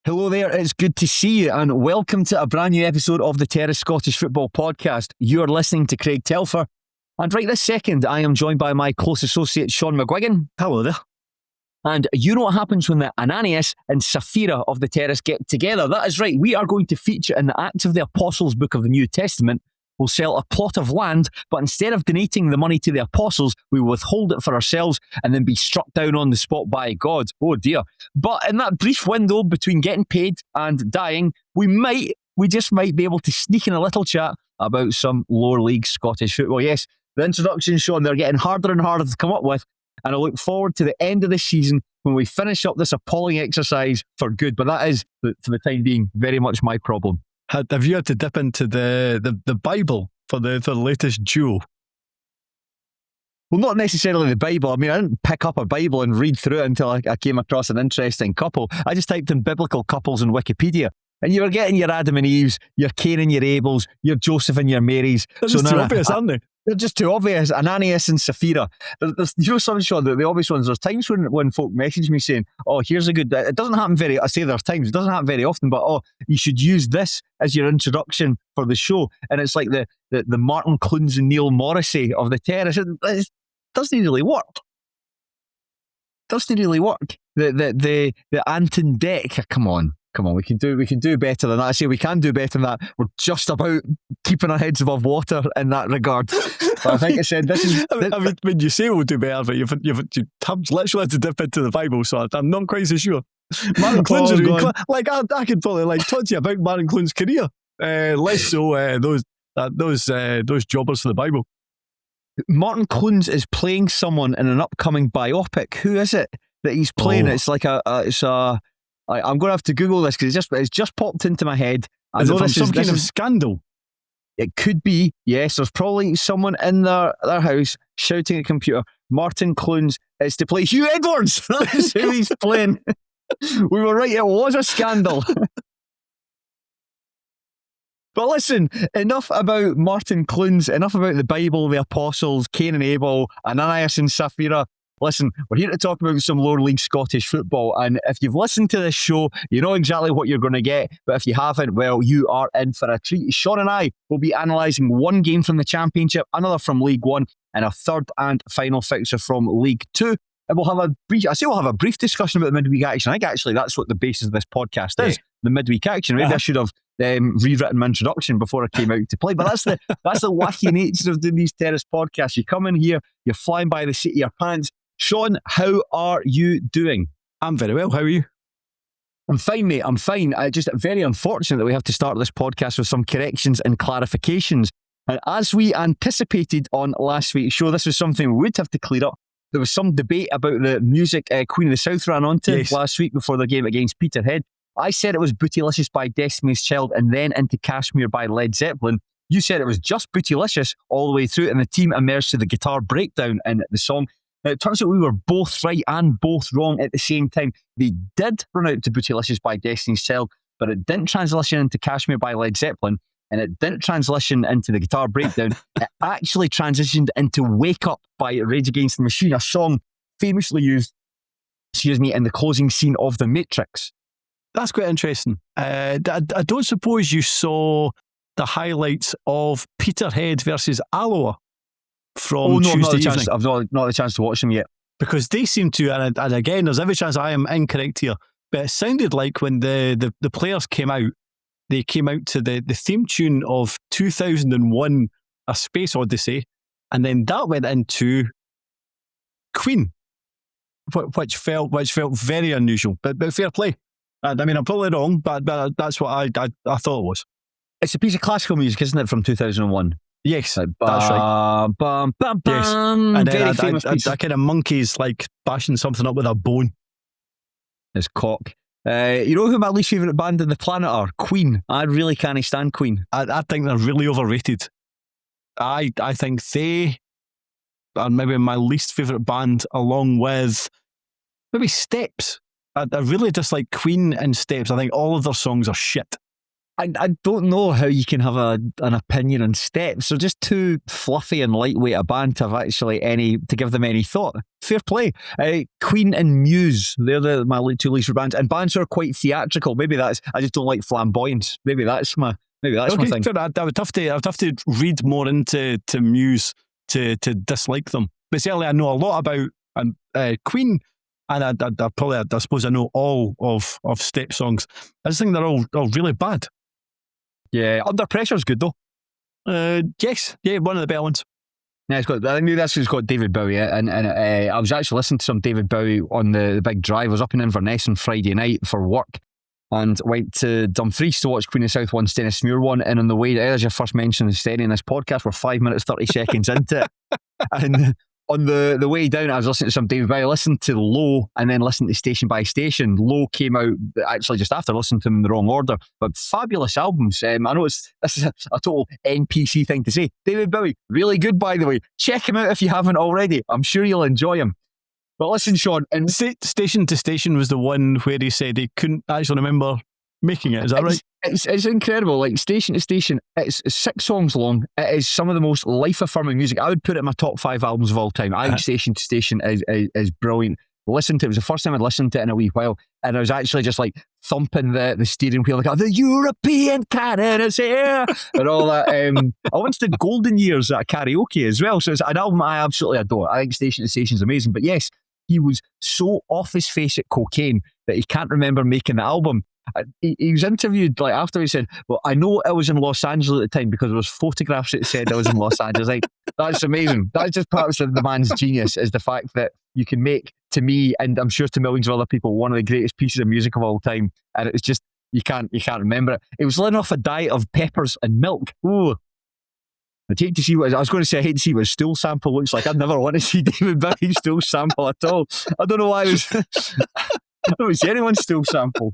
Hello there, it's good to see you and welcome to a brand new episode of the Terrace Scottish Football Podcast. You're listening to Craig Telfer, and right this second I am joined by my close associate Shaughan McGuigan. Hello there. And you know what happens when the Ananias and Sapphira of the Terrace get together? That is right, we are going to feature in the Acts of the Apostles book of the New Testament. We'll sell a plot of land, but instead of donating the money to the apostles, we will withhold it for ourselves and then be struck down on the spot by God. Oh dear. But in that brief window between getting paid and dying, we just might be able to sneak in a little chat about some lower league Scottish football. Yes, the introduction, Shaughan, they're getting harder and harder to come up with, and I look forward to the end of the season when we finish up this appalling exercise for good. But that is, for the time being, very much my problem. Have you had to dip into the Bible for the latest duel? Well, not necessarily the Bible. I mean, I didn't pick up a Bible and read through it until I came across an interesting couple. I just typed in biblical couples in Wikipedia, and you were getting your Adam and Eves, your Cain and your Abels, your Joseph and your Marys. They're just too obvious, aren't they? They're just too obvious. Ananias and Sapphira. There's, you know, something, Shaughan, the obvious ones. There's times when folk message me saying, oh, here's a good... It doesn't happen I say there's times, it doesn't happen very often, but oh, you should use this as your introduction for the show. And it's like the Martin Clunes and Neil Morrissey of the Terrace. It doesn't really work. The Anton Deck, come on, we can do better than that. I say we can do better than that. We're just about keeping our heads above water in that regard. But I think I said this is... I mean, when you say we'll do better, but you've literally had to dip into the Bible, so I'm not quite so sure. Martin Clunes, I could probably talk to you about Martin Clunes' career. Less so those jobbers for the Bible. Martin Clunes is playing someone in an upcoming biopic. Who is it that he's playing? It's like I'm going to have to Google this because it's just popped into my head. Is it from some kind of scandal? It could be, yes. There's probably someone in their house shouting at a computer, Martin Clunes is to play Hugh Edwards. That's who he's playing. We were right, it was a scandal. But listen, enough about Martin Clunes, enough about the Bible, the Apostles, Cain and Abel, Ananias and Sapphira. Listen, we're here to talk about some lower league Scottish football, and if you've listened to this show, you know exactly what you're going to get, but if you haven't, well, you are in for a treat. Shaughan and I will be analysing one game from the Championship, another from League One, and a third and final fixture from League Two. And we'll have a brief discussion about the midweek action. I think actually that's what the basis of this podcast is, the midweek action. Maybe I should have rewritten my introduction before I came out to play, but that's the wacky nature of doing these Terrace podcasts. You come in here, you're flying by the seat of your pants. Shaughan, how are you doing? I'm very well. How are you? I'm fine, mate. I'm fine. Just very unfortunate that we have to start this podcast with some corrections and clarifications. And as we anticipated on last week's show, this was something we would have to clear up. There was some debate about the music Queen of the South ran onto last week before the game against Peterhead. I said it was Bootylicious by Destiny's Child and then into Kashmir by Led Zeppelin. You said it was just Bootylicious all the way through, and the team emerged to the guitar breakdown in the song. Now, it turns out we were both right and both wrong at the same time. They did run out to Bootylicious by Destiny's Child, but it didn't transition into Kashmir by Led Zeppelin, and it didn't transition into the guitar breakdown. It actually transitioned into Wake Up by Rage Against the Machine, a song famously used, in the closing scene of The Matrix. That's quite interesting. I don't suppose you saw the highlights of Peterhead versus Alloa from Tuesday evening. I've not had a chance to watch them yet. Because they seem to, and again, there's every chance I am incorrect here, but it sounded like when the players came out, they came out to the theme tune of 2001 A Space Odyssey, and then that went into Queen, which felt very unusual, but fair play. I mean, I'm probably wrong, but that's what I thought it was. It's a piece of classical music, isn't it, from 2001? Yes, that's right. Yes. And then that kind of monkey's like bashing something up with a bone. His cock. You know who my least favourite band on the planet are? Queen. I really can't stand Queen. I think they're really overrated. I think they are maybe my least favourite band, along with maybe Steps. I really dislike Queen and Steps. I think all of their songs are shit. I don't know how you can have an opinion on Steps. They're just too fluffy and lightweight a band to have actually to give them any thought. Fair play. Queen and Muse, they're my two least for bands, and bands who are quite theatrical. Maybe that's, I just don't like flamboyance. Maybe that's my thing. Fair, I would have to read more into Muse to dislike them. But certainly I know a lot about Queen, and I suppose I know all of Step songs. I just think they're all really bad. Yeah, Under Pressure's good though. Yes, yeah, one of the better ones. Yeah, I knew this has got David Bowie, and I was actually listening to some David Bowie on the big drive. I was up in Inverness on Friday night for work, and went to Dumfries to watch Queen of South one, Stenhousemuir one, and on the way, there's your first mention of Stenny in this podcast. We're 5 minutes 30 seconds into it, and on the way down, I was listening to some David Bowie. I listened to Low and then listened to Station by Station. Low came out actually just after, listening to them in the wrong order, but fabulous albums. I know this is a total NPC thing to say. David Bowie, really good, by the way. Check him out if you haven't already. I'm sure you'll enjoy him. But listen, Shaughan, and Station to Station was the one where he said he couldn't actually remember making it. Is that right? It's incredible. Like Station to Station, it's 6 songs long. It is some of the most life-affirming music. I would put it in my top 5 albums of all time. I think Station to Station is brilliant. Listen to it. It was the first time I'd listened to it in a wee while, and I was actually just like thumping the steering wheel, like, oh, the European canon is here, and all that. I went to the Golden Years at karaoke as well, so it's an album I absolutely adore. I think Station to Station is amazing. But yes, he was so off his face at cocaine that he can't remember making the album. He was interviewed like after. He said, well, I know I was in Los Angeles at the time because there was photographs that said I was in Los Angeles. Like, that's amazing. That's just perhaps the man's genius, is the fact that you can make, to me, and I'm sure to millions of other people, one of the greatest pieces of music of all time, and it's just you can't remember it. It was living off a diet of peppers and milk. Ooh, I'd hate to see what I was going to say. I hate to see what a stool sample looks like. I'd never want to see David Bowie's stool sample at all. I don't know why I was. I don't see anyone's stool sample.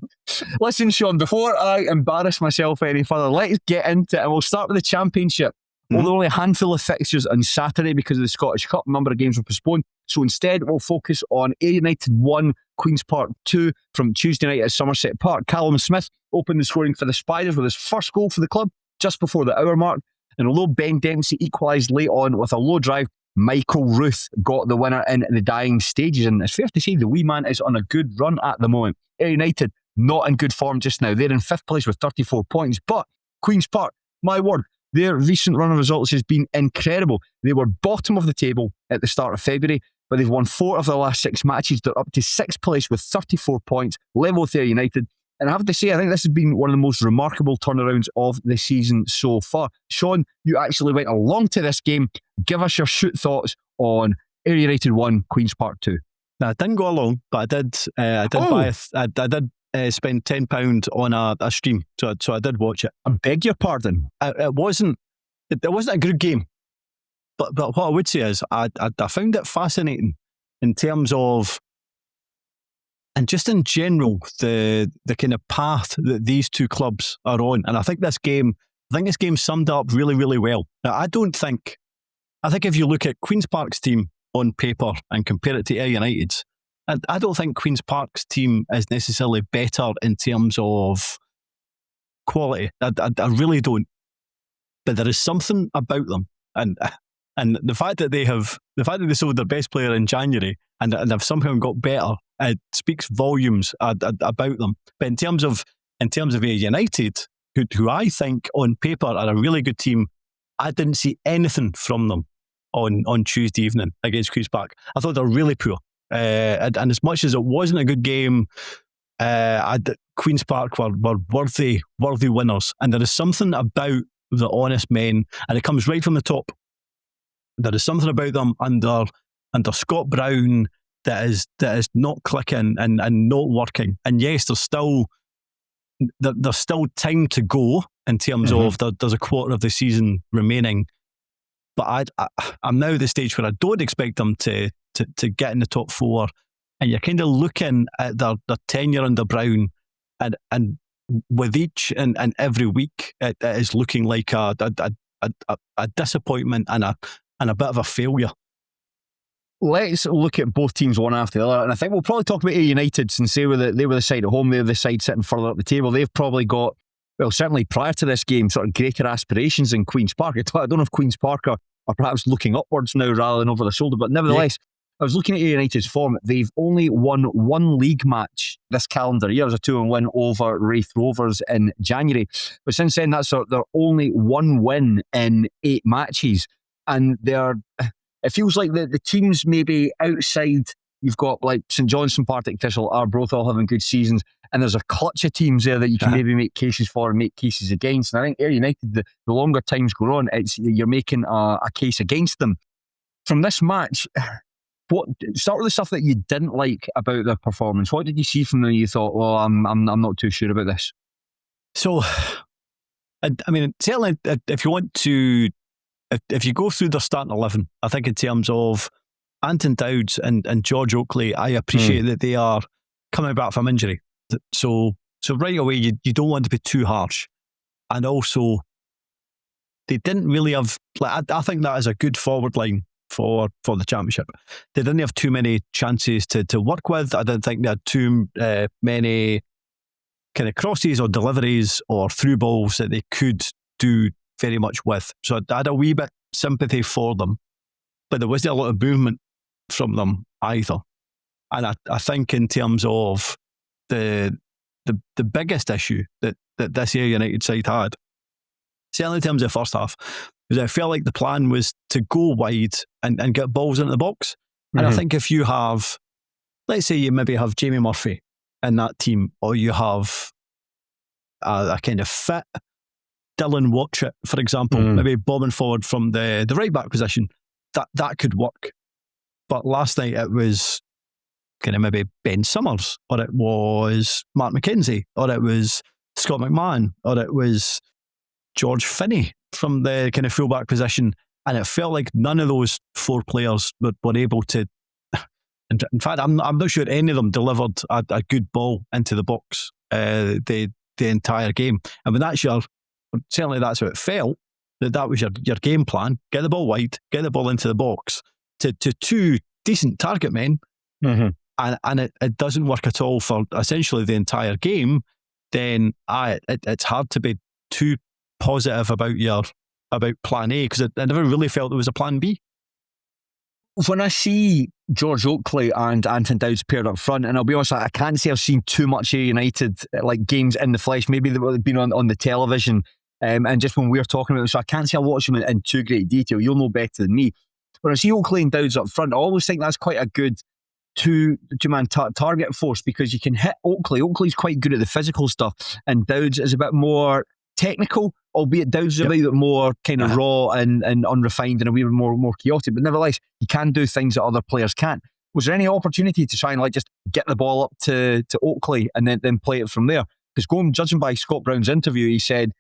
Listen, Shaughan, before I embarrass myself any further, let's get into it, and we'll start with the Championship. Although only a handful of fixtures on Saturday because of the Scottish Cup, a number of games were postponed. So instead, we'll focus on Ayr United 1, Queen's Park 2 from Tuesday night at Somerset Park. Callum Smith opened the scoring for the Spiders with his first goal for the club just before the hour mark. And although Ben Dempsey equalised late on with a low drive, Michael Ruth got the winner in the dying stages. And it's fair to say the wee man is on a good run at the moment. Ayr United, not in good form just now. They're in 5th place with 34 points. But Queen's Park, my word, their recent run of results has been incredible. They were bottom of the table at the start of February, but they've won 4 of their last 6 matches. They're up to 6th place with 34 points, level with Ayr United. And I have to say, I think this has been one of the most remarkable turnarounds of the season so far. Shaughan, you actually went along to this game. Give us your shoot thoughts on Ayr United 1, Queen's Park 2. Now, I didn't go along, but I did spend £10 on a stream, so I did watch it. I beg your pardon. It wasn't a good game, but what I would say is I found it fascinating in terms of, and just in general, the kind of path that these two clubs are on. And I think this game summed it up really, really well. Now, I think if you look at Queen's Park's team on paper and compare it to Ayr United's, I don't think Queen's Park's team is necessarily better in terms of quality. I really don't. But there is something about them, and the fact that they sold their best player in January and have somehow got better, it speaks volumes about them. But in terms of Ayr United, who I think on paper are a really good team, I didn't see anything from them on Tuesday evening against Queen's Park. I thought they were really poor. And as much as it wasn't a good game, Queen's Park were worthy winners. And there is something about the honest men, and it comes right from the top. There is something about them under Scott Brown that is not clicking and not working. And yes, there's still time to go in terms of there's a quarter of the season remaining. But I'm now at the stage where I don't expect them to get in the top 4, and you're kind of looking at their tenure under Brown, and with each and every week it is looking like a disappointment and a bit of a failure. Let's look at both teams one after the other, and I think we'll probably talk about Ayr United since they were the side at home. They're the side sitting further up the table. They've probably got well, certainly prior to this game, sort of greater aspirations in Queen's Park. I don't know if Queen's Park are perhaps looking upwards now rather than over the shoulder, but nevertheless, I was looking at United's form. They've only won one league match this calendar year as a 2-1 win over Wraith Rovers in January. But since then, that's their only one win in 8 matches. And it feels like the teams maybe outside, you've got like St Johnstone, Partick Thistle, Arbroath all having good seasons. And there's a clutch of teams there that you can maybe make cases for and make cases against. And I think Ayr United, the longer times go on, you're making a case against them. From this match, start with the stuff that you didn't like about their performance. What did you see from them you thought, well, I'm not too sure about this? So, I mean, certainly if you want to, if you go through their starting 11, I think in terms of Anton Dowds and George Oakley, I appreciate that they are coming back from injury. So right away, you don't want to be too harsh. And also, they didn't really have, I think that is a good forward line for the championship. They didn't have too many chances to work with. I didn't think they had too many kind of crosses or deliveries or through balls that they could do very much with. So I had a wee bit sympathy for them, but there wasn't a lot of movement from them either. And I think in terms of the biggest issue that this Ayr United side had, certainly in terms of the first half, was I felt like the plan was to go wide and get balls into the box. And I think if you have, let's say you maybe have Jamie Murphy in that team, or you have a kind of fit Dylan Watchett, for example, maybe bombing forward from the right back position, that could work. But last night it was kind of maybe Ben Summers, or it was Mark McKenzie, or it was Scott McMahon, or it was George Finney from the kind of fullback position. And it felt like none of those 4 players were able to. In fact, I'm not sure any of them delivered a good ball into the box the entire game. And when certainly that's how it felt, that was your game plan. Get the ball wide, get the ball into the box to 2 decent target men. And it doesn't work at all for essentially the entire game, then it's hard to be too positive about plan A, because I never really felt there was a plan B. When I see George Oakley and Anton Dowds paired up front, and I'll be honest, I can't say I've seen too much Ayr United like games in the flesh. Maybe they've been on the television, and just when we're talking about them, so I can't say I watch them in too great detail. You'll know better than me. When I see Oakley and Dowds up front, I always think that's quite a good two-man target force, because you can hit Oakley. Oakley's quite good at the physical stuff, and Dowds is a bit more technical, albeit Dowds is a bit more kind of raw and unrefined and a wee bit more chaotic, but nevertheless, he can do things that other players can't. Was there any opportunity to try and just get the ball up to Oakley and then play it from there? Because judging by Scott Brown's interview, he said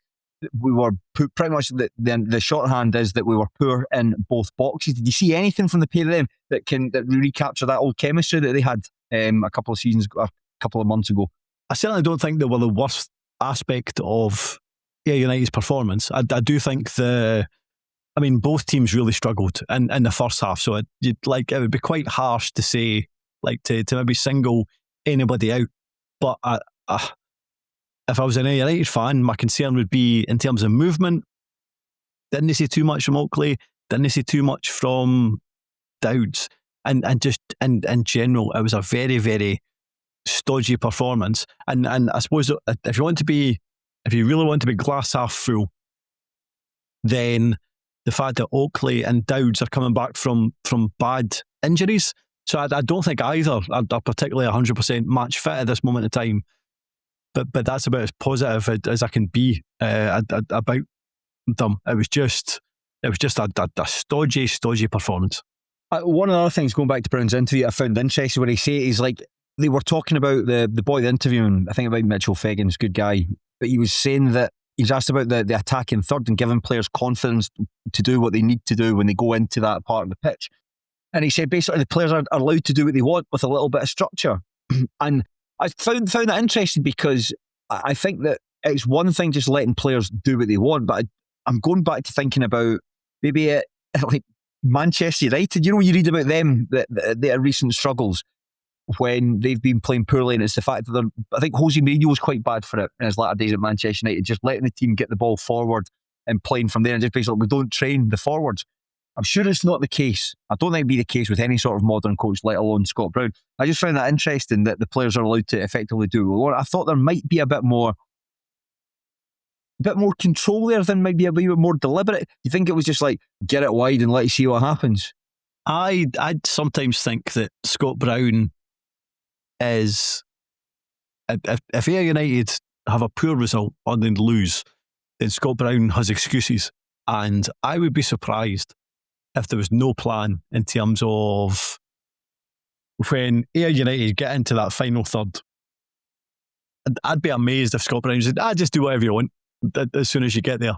we were pretty much the shorthand is that we were poor in both boxes. Did you see anything from the pair of them that recapture that old chemistry that they had a couple of months ago? I certainly don't think they were the worst aspect of Ayr United's performance. I do think both teams really struggled in the first half, so it would be quite harsh to say to maybe single anybody out. But if I was an Ayr United fan, my concern would be in terms of movement. Didn't see too much from Oakley, didn't see too much from Dowds, and just in general, it was a very, very stodgy performance. And I suppose if you really want to be glass half full, then the fact that Oakley and Dowds are coming back from bad injuries. So I don't think either are particularly 100% match fit at this moment in time. But that's about as positive as I can be about them. It was just a stodgy performance. One of the other things, going back to Brown's interview, I found interesting when he said he's they were talking about the boy interviewing, I think about Mitchell Fegan's good guy, but he was saying that he was asked about the attacking third and giving players confidence to do what they need to do when they go into that part of the pitch. And he said basically the players are allowed to do what they want with a little bit of structure. And I found that interesting, because I think that it's one thing just letting players do what they want, but I'm going back to thinking about maybe like Manchester United. You know, you read about them, their recent struggles. when they've been playing poorly, and it's the fact that I think Jose Mourinho was quite bad for it in his latter days at Manchester United, just letting the team get the ball forward and playing from there, and just basically we don't train the forwards. I'm sure it's not the case. I don't think it'd be the case with any sort of modern coach, let alone Scott Brown. I just found that interesting that the players are allowed to effectively do what I thought there might be a bit more control there than maybe a wee bit more deliberate. You think it was just like, get it wide and let's see what happens? I sometimes think that Scott Brown is, if Ayr United have a poor result or they lose, then Scott Brown has excuses. And I would be surprised if there was no plan in terms of when Ayr United get into that final third. I'd be amazed if Scott Brown said, just do whatever you want as soon as you get there.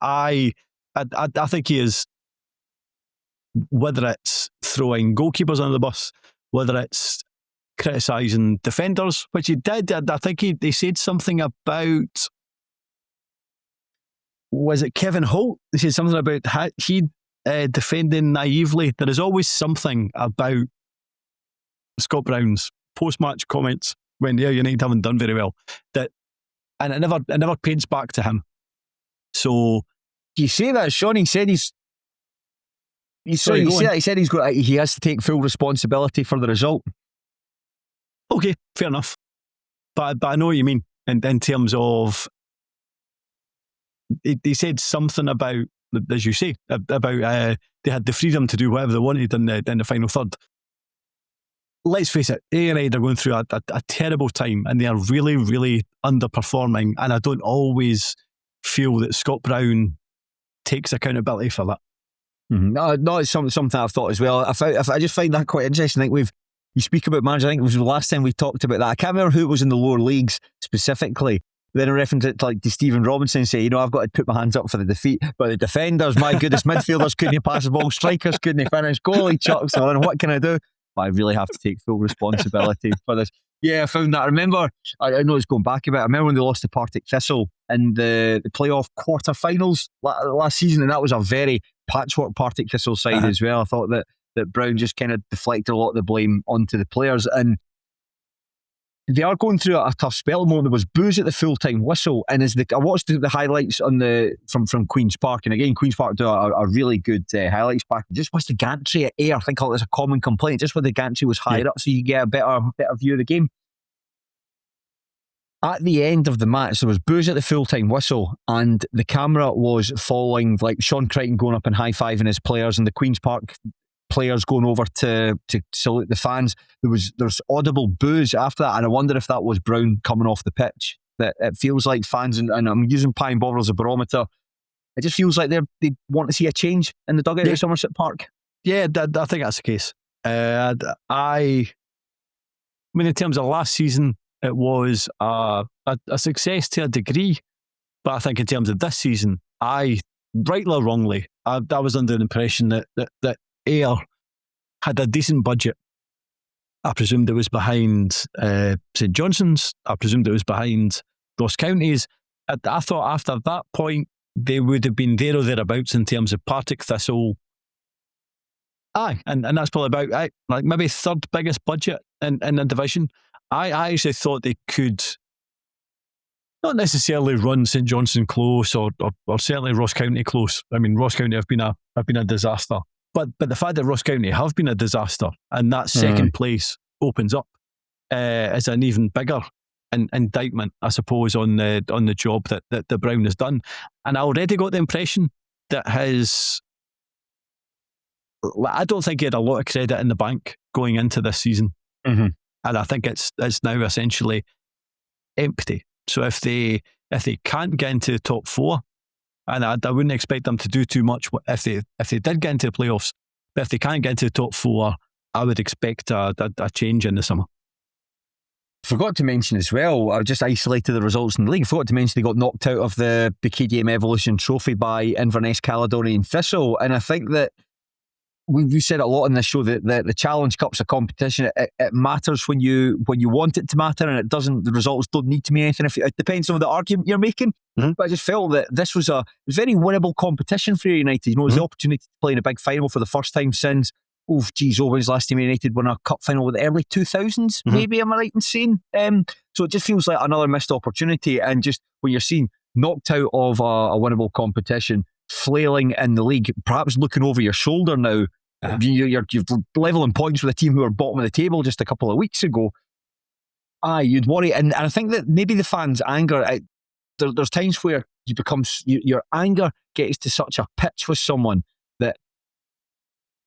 I think he is, whether it's throwing goalkeepers under the bus, whether it's criticising defenders, which he did. I think he said something about, was it Kevin Holt? He said something about he defending naively. There is always something about Scott Brown's post-match comments when Ayr United haven't done very well and it never paints back to him. So you say that, Shaughan? He said he said he has to take full responsibility for the result. Okay, fair enough. But I know what you mean in terms of, he said something about, as you say, about they had the freedom to do whatever they wanted in the final third. Let's face it, Ayr United are going through a terrible time and they are really, really underperforming, and I don't always feel that Scott Brown takes accountability for that. Mm-hmm. No, it's something I've thought as well. I just find that quite interesting. I think you speak about managers. I think it was the last time we talked about that. I can't remember who it was in the lower leagues specifically. Then I referenced it to Stephen Robinson, say, I've got to put my hands up for the defeat, but the defenders, my goodness, midfielders couldn't pass the ball, strikers couldn't finish, goalie chucks on, what can I do? But I really have to take full responsibility for this. Yeah, I found that. I remember, I know it's going back a bit, I remember when they lost to Partick Thistle in the playoff quarter-finals last season, and that was a very patchwork Partick Thistle side as well. I thought that Brown just kind of deflected a lot of the blame onto the players, and they are going through a tough spell at the moment. There was boos at the full-time whistle, and I watched the highlights from Queen's Park, and again, Queen's Park do a really good highlights pack. Just was the gantry at Ayr, I think that's a common complaint, just where the gantry was higher up so you get a better view of the game. At the end of the match, there was boos at the full-time whistle, and the camera was following, like Sean Crichton going up and high-fiving his players, and the Queen's Park players going over to salute the fans. There's audible boos after that, and I wonder if that was Brown coming off the pitch. That it feels like fans, and I'm using Pine Bother as a barometer, it just feels like they want to see a change in the dugout at Somerset Park. Yeah, I think that's the case. I mean, in terms of last season, it was a success to a degree, but I think in terms of this season, rightly or wrongly, I was under the impression that Ayr had a decent budget. I presumed it was behind St Johnstone's. I presumed it was behind Ross County's. I thought after that point they would have been there or thereabouts in terms of Partick Thistle. And that's probably about like maybe third biggest budget in the division. I actually thought they could not necessarily run St Johnstone close or certainly Ross County close. I mean, Ross County have been a disaster. But the fact that Ross County have been a disaster and that second place opens up is an even bigger indictment, I suppose, on the job that Brown has done. And I already got the impression that I don't think he had a lot of credit in the bank going into this season. Mm-hmm. And I think it's now essentially empty. So if they can't get into the top four, and I wouldn't expect them to do too much if they did get into the playoffs, but if they can't get into the top four, I would expect a change in the summer. Forgot to mention as well, I just isolated the results in the league. Forgot to mention they got knocked out of the KDM Evolution Trophy by Inverness Caledonian Thistle, and I think that we've said it a lot on this show that the Challenge Cup's a competition. It matters when you want it to matter, and it doesn't. The results don't need to mean anything. It depends on the argument you're making. Mm-hmm. But I just felt that this was a very winnable competition for United. It was the opportunity to play in a big final for the first time since When's the last time United won a cup final with the early 2000s? Maybe, am I right in saying? So it just feels like another missed opportunity. And just when you're seen knocked out of a winnable competition, flailing in the league, perhaps looking over your shoulder now, you're levelling points with a team who were bottom of the table just a couple of weeks ago. You'd worry. And I think that maybe the fans' anger, there's times where your anger gets to such a pitch with someone that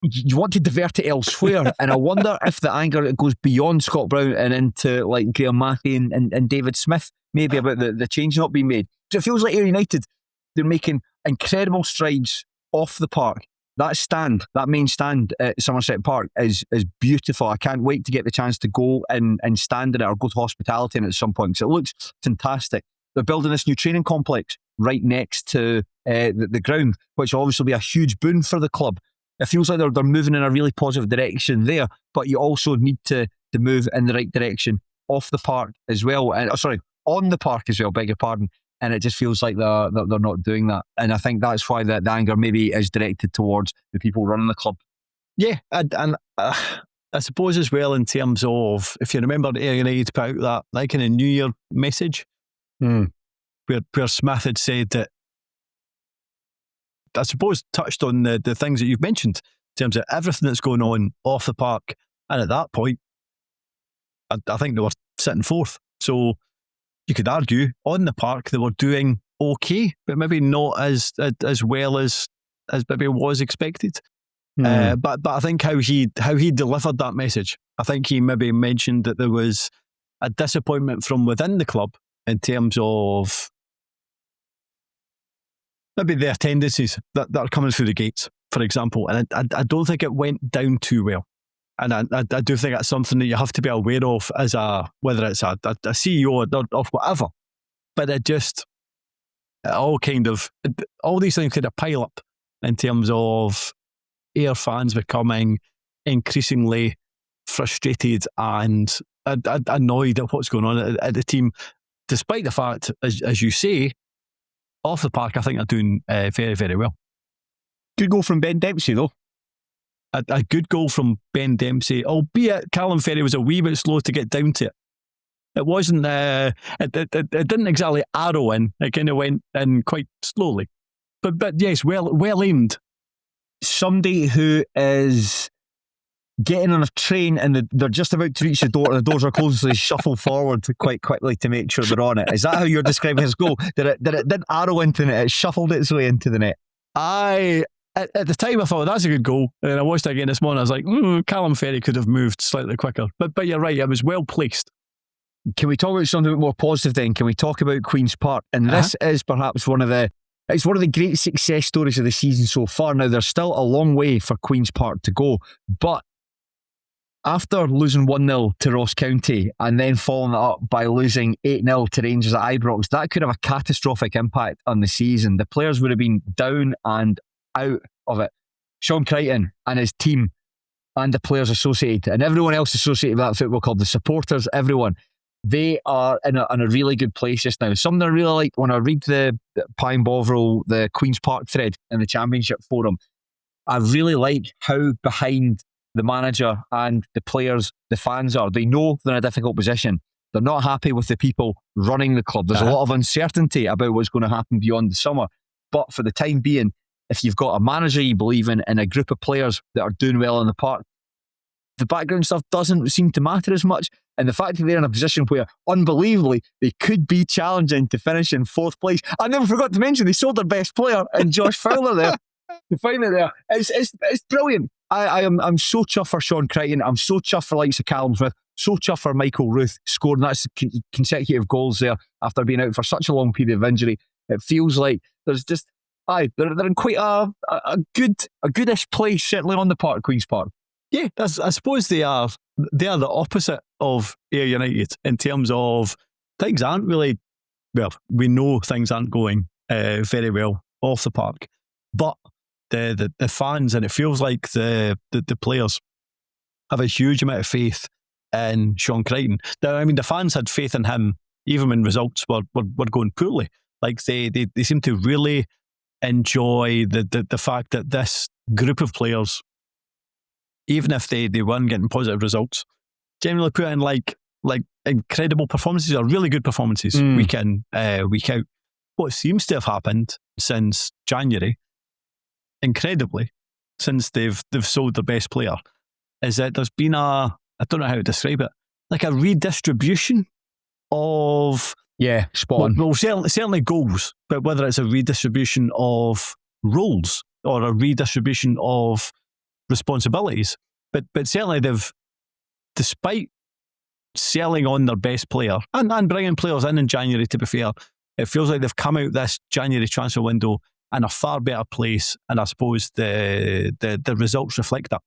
you want to divert it elsewhere. And I wonder if the anger goes beyond Scott Brown and into like Graham Mathie and David Smith, maybe about the change not being made. So it feels like Ayr United, they're making incredible strides off the park. That main stand at Somerset Park is beautiful. I can't wait to get the chance to go and stand in it or go to hospitality in it at some point, because it looks fantastic. They're building this new training complex right next to the ground, which will obviously be a huge boon for the club. It feels like they're moving in a really positive direction there, but you also need to move in the right direction off the park as well. And on the park as well, beg your pardon. And it just feels like they're not doing that. And I think that's why the anger maybe is directed towards the people running the club. Yeah, and I suppose as well in terms of, if you remember, Ayr United put out that kind of New Year message where Smith had said that, I suppose, touched on the things that you've mentioned in terms of everything that's going on off the park. And at that point, I think they were sitting fourth. So you could argue on the park they were doing okay, but maybe not as well as maybe was expected. But I think how he delivered that message, I think he maybe mentioned that there was a disappointment from within the club in terms of maybe the attendances that are coming through the gates, for example. And I don't think it went down too well. And I do think that's something that you have to be aware of as whether it's a CEO or whatever. But all these things kind of pile up in terms of Ayr fans becoming increasingly frustrated and annoyed at what's going on at the team, despite the fact, as you say, off the park, I think they're doing very, very well. Good goal from Ben Dempsey, though. A good goal from Ben Dempsey, albeit Callum Ferry was a wee bit slow to get down to it. It wasn't, it didn't exactly arrow in, it kind of went in quite slowly. But yes, well aimed. Somebody who is getting on a train and they're just about to reach the door, the doors are closed, so they shuffle forward quite quickly to make sure they're on it. Is that how you're describing his goal? Did it didn't arrow into it, it shuffled its way into the net? At the time I thought that's a good goal, and then I watched it again this morning. I was like, Callum Ferry could have moved slightly quicker, but you're right, it was well placed. Can we talk about something a bit more positive then? Can we talk about Queen's Park? And this is perhaps one of the great success stories of the season so far. Now there's still a long way for Queen's Park to go, but after losing 1-0 to Ross County and then following it up by losing 8-0 to Rangers at Ibrox, that could have a catastrophic impact on the season. The players would have been down and out of it. Shaughan Crichton and his team and the players associated and everyone else associated with that football club, the supporters, everyone, they are in a really good place just now. Something I really like when I read the Pine Bovril, the Queen's Park thread in the Championship forum, I really like how behind the manager and the players, the fans are. They know they're in a difficult position. They're not happy with the people running the club. There's a lot of uncertainty about what's going to happen beyond the summer. But for the time being, if you've got a manager you believe in and a group of players that are doing well in the park, the background stuff doesn't seem to matter as much. And the fact that they're in a position where, unbelievably, they could be challenging to finish in fourth place. I never forgot to mention they sold their best player in Josh Fowler there. To find it there, it's brilliant. I'm so chuffed for Shaughan Crichton. I'm so chuffed for likes of Callum Smith. So chuffed for Michael Ruth scoring that consecutive goals there after being out for such a long period of injury. It feels like there's just they're in quite a goodish place, certainly on the park, Queen's Park. Yeah, I suppose they are the opposite of Ayr United in terms of things aren't really, well, we know things aren't going very well off the park, but the fans, and it feels like the players have a huge amount of faith in Shaughan Crichton. Now, I mean, the fans had faith in him even when results were going poorly. Like they seem to really enjoy the fact that this group of players, even if they weren't getting positive results, generally put in like incredible performances or really good performances week in, week out. What seems to have happened since January, incredibly, since they've sold their best player, is that there's been I don't know how to describe it, like a redistribution of... Yeah, spot on. Well, certainly goals, but whether it's a redistribution of roles or a redistribution of responsibilities. But certainly they've, despite selling on their best player and bringing players in January, to be fair, it feels like they've come out this January transfer window in a far better place, and I suppose the results reflect that.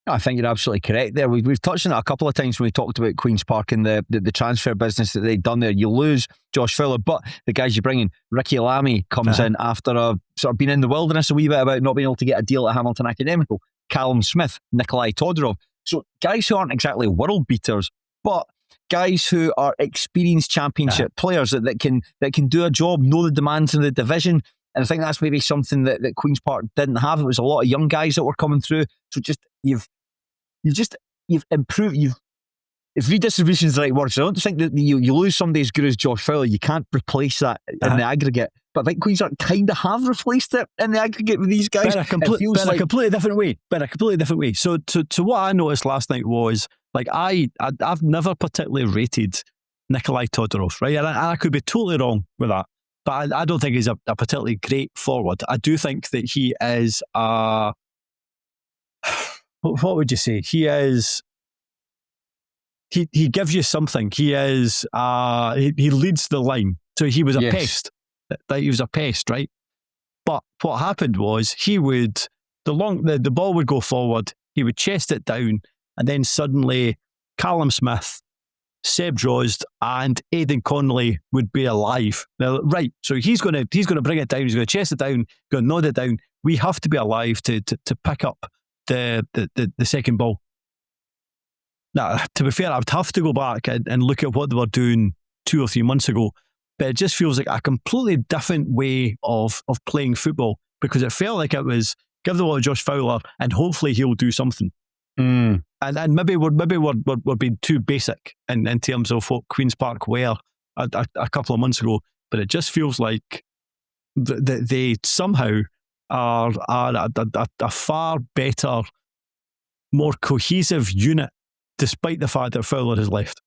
I think you're absolutely correct there. We've touched on it a couple of times when we talked about Queen's Park and the transfer business that they've done there. You lose Josh Fowler, but the guys you bring in, Ricky Lamy comes in after a sort of been in the wilderness a wee bit about not being able to get a deal at Hamilton Academical. Callum Smith, Nikolai Todorov. So guys who aren't exactly world beaters, but guys who are experienced championship players that can do a job, know the demands in the division. And I think that's maybe something that Queen's Park didn't have. It was a lot of young guys that were coming through. So just you've improved. If redistribution is the right word, so I don't think that you lose somebody as good as Josh Fowler, you can't replace that in the aggregate. But I think Queen's Park kind of have replaced it in the aggregate with these guys. But in a completely different way. So to what I noticed last night was, like, I've never particularly rated Nikolai Todorov, right? And I could be totally wrong with that. But I don't think he's a particularly great forward. I do think that he is what would you say? He is... He gives you something. He is... he leads the line. So he was a pest. He was a pest, right? But what happened was the ball would go forward, he would chest it down, and then suddenly Callum Smith, Seb Drozd and Aidan Connolly would be alive. Now, right, so he's going to bring it down, he's going to chest it down, going to nod it down. We have to be alive to pick up the second ball. Now, to be fair, I would have to go back and look at what they were doing 2 or 3 months ago, but it just feels like a completely different way of playing football, because it felt like it was give the ball to Josh Fowler and hopefully he'll do something. And maybe we're being too basic in terms of what Queen's Park were a couple of months ago, but it just feels like they somehow are a far better, more cohesive unit, despite the fact that Fowler has left.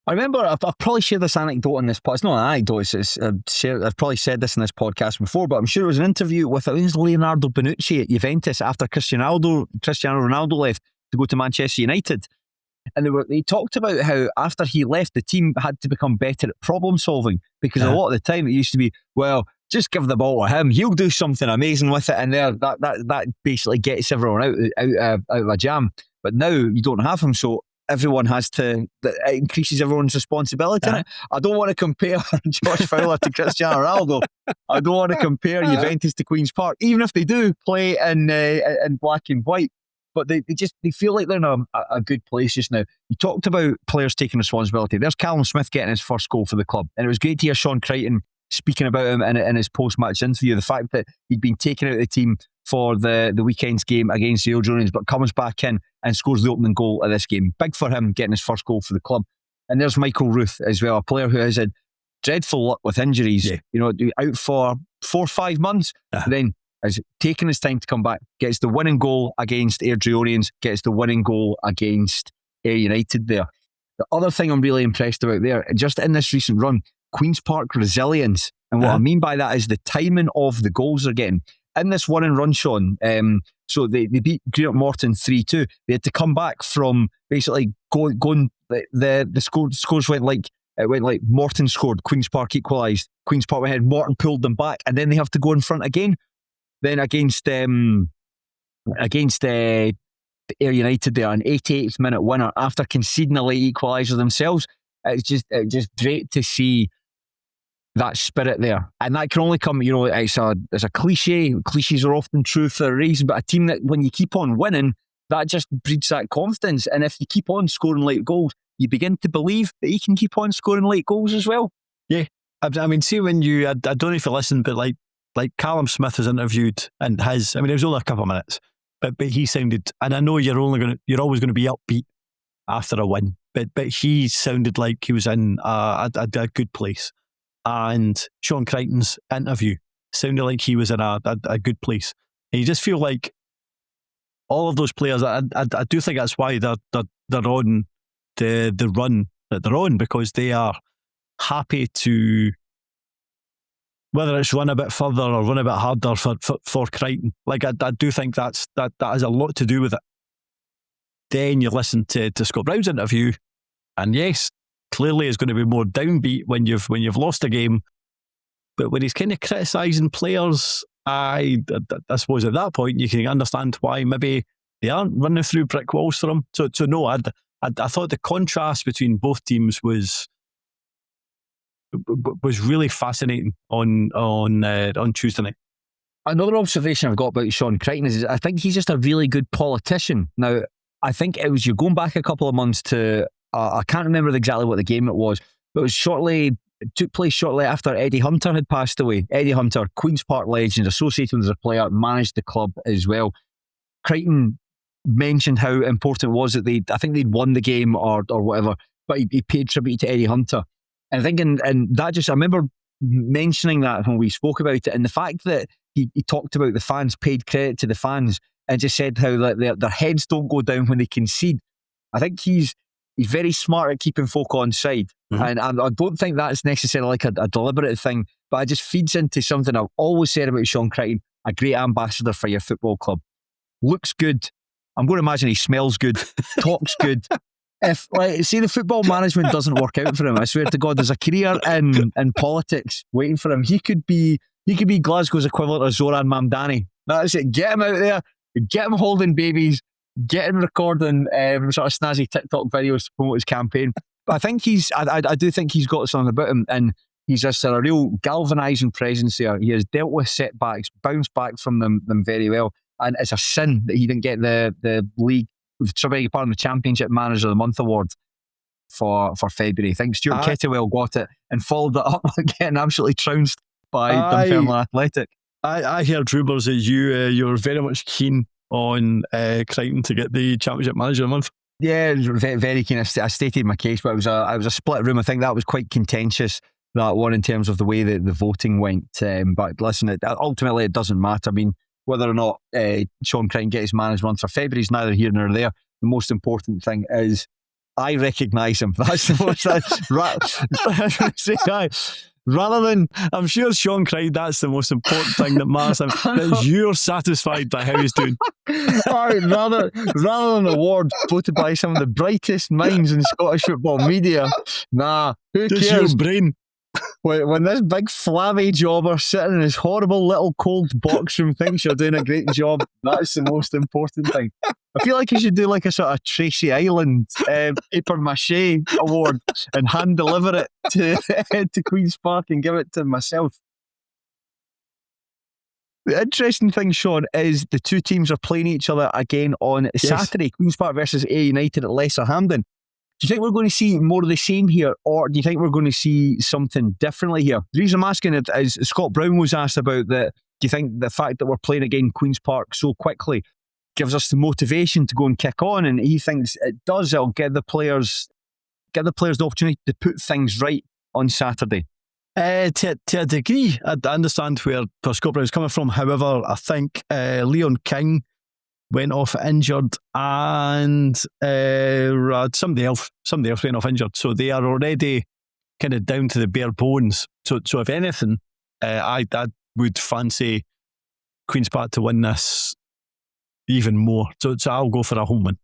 I remember, I've probably shared this anecdote on this podcast. It's not an anecdote, I've probably said this in this podcast before, but I'm sure it was an interview with, I think it was Leonardo Bonucci at Juventus after Cristiano Ronaldo left to go to Manchester United. And they talked about how after he left, the team had to become better at problem solving, because a lot of the time it used to be, well, just give the ball to him, he'll do something amazing with it, and that basically gets everyone out of a jam. But now you don't have him, so everyone has to, it increases everyone's responsibility in it. I don't want to compare Josh Fowler to Cristiano Ronaldo. I don't want to compare Juventus to Queen's Park, even if they do play in black and white. But they feel like they're in a good place just now. You talked about players taking responsibility. There's Callum Smith getting his first goal for the club, and it was great to hear Shaughan Crichton speaking about him in his post-match interview. The fact that he'd been taken out of the team for the weekend's game against the Airdrieonians, but comes back in and scores the opening goal of this game. Big for him getting his first goal for the club. And there's Michael Ruth as well, a player who has had dreadful luck with injuries. Out for 4 or 5 months. Then has taken his time to come back, gets the winning goal against Airdrieonians, gets the winning goal against Ayr United there. The other thing I'm really impressed about there, just in this recent run, Queen's Park resilience. And what I mean by that is the timing of the goals they're getting. In this one and run, Shaughan, so they beat Greenock Morton 3-2. They had to come back from basically going the scores went like Morton scored, Queen's Park equalised, Queen's Park went ahead, Morton pulled them back, and then they have to go in front again. Then against Ayr United there, an 88th minute winner after conceding a late equaliser themselves. It's just great to see that spirit there, and that can only come, it's a cliche. Cliches are often true for a reason, but a team that when you keep on winning, that just breeds that confidence. And if you keep on scoring late goals, you begin to believe that you can keep on scoring late goals as well. Yeah, I mean, see when I don't know if you listen, but like Callum Smith was interviewed, and it was only a couple of minutes, but he sounded, and I know you're always going to be upbeat after a win, but he sounded like he was in a good place. And Shaughan Crichton's interview sounded like he was in a good place. And you just feel like all of those players, I do think that's why they're on the run that they're on, because they are happy to, whether it's run a bit further or run a bit harder for Crichton. Like I do think that has a lot to do with it. Then you listen to Scott Brown's interview, and yes, clearly it's going to be more downbeat when you've lost a game. But when he's kind of criticising players, I suppose at that point you can understand why maybe they aren't running through brick walls for him. So no, I thought the contrast between both teams was really fascinating on Tuesday night. Another observation I've got about Shaughan Crichton is I think he's just a really good politician. Now, I think you're going back a couple of months to, I can't remember exactly what the game it was, but it took place shortly after Eddie Hunter had passed away. Eddie Hunter, Queen's Park legend, associated with as a player, managed the club as well. Crichton mentioned how important it was that I think they'd won the game or whatever, but he paid tribute to Eddie Hunter. And I think, and that just, I remember mentioning that when we spoke about it, and the fact that he talked about the fans, paid credit to the fans, and just said how their heads don't go down when they concede. I think he's very smart at keeping folk on side. Mm-hmm. And I don't think that's necessarily like a deliberate thing, but it just feeds into something I've always said about Shaughan Crichton: a great ambassador for your football club. Looks good. I'm going to imagine he smells good, talks good. If, say the football management doesn't work out for him, I swear to God, there's a career in politics waiting for him. He could be Glasgow's equivalent of Zoran Mamdani. That's it. Get him out there, get him holding babies, get him recording sort of snazzy TikTok videos to promote his campaign. But I think I do think he's got something about him, and he's just a real galvanising presence there. He has dealt with setbacks, bounced back from them very well, and it's a sin that he didn't get the league, the Championship Manager of the Month award for February. I think Stuart Kettlewell got it and followed it up getting absolutely trounced by Dunfermline Athletic. I heard rumours that you were very much keen on Crichton to get the Championship Manager of the Month. Yeah, very, very keen. I stated my case, but it was a split room. I think that was quite contentious, that one, in terms of the way that the voting went. But listen, ultimately it doesn't matter. I mean, whether or not Shaughan Crichton gets his manager month for February is neither here nor there. The most important thing is I recognise him. That's the most. Rather than, I'm sure Shaughan Crichton, that's the most important thing that matters. That you're satisfied by how he's doing. Rather than award voted by some of the brightest minds in Scottish football media. Nah, who just cares? Your brain. When this big flabby jobber sitting in his horrible little cold box room thinks you're doing a great job, that's the most important thing. I feel like you should do like a sort of Tracy Island paper mache award and hand deliver it to Queen's Park and give it to myself. The interesting thing, Shaughan, is the two teams are playing each other again on Saturday. Queen's Park versus A United at Lesser Hampden. Do you think we're going to see more of the same here, or do you think we're going to see something differently here? The reason I'm asking it is Scott Brown was asked about that. Do you think the fact that we're playing again Queen's Park so quickly gives us the motivation to go and kick on? And he thinks it does. It'll give the players the opportunity to put things right on Saturday. To a degree, I understand where Scott Brown's coming from. However, I think Leon King went off injured, and somebody else went off injured, so they are already kind of down to the bare bones. So if anything, I would fancy Queen's Park to win this even more. So I'll go for a home win.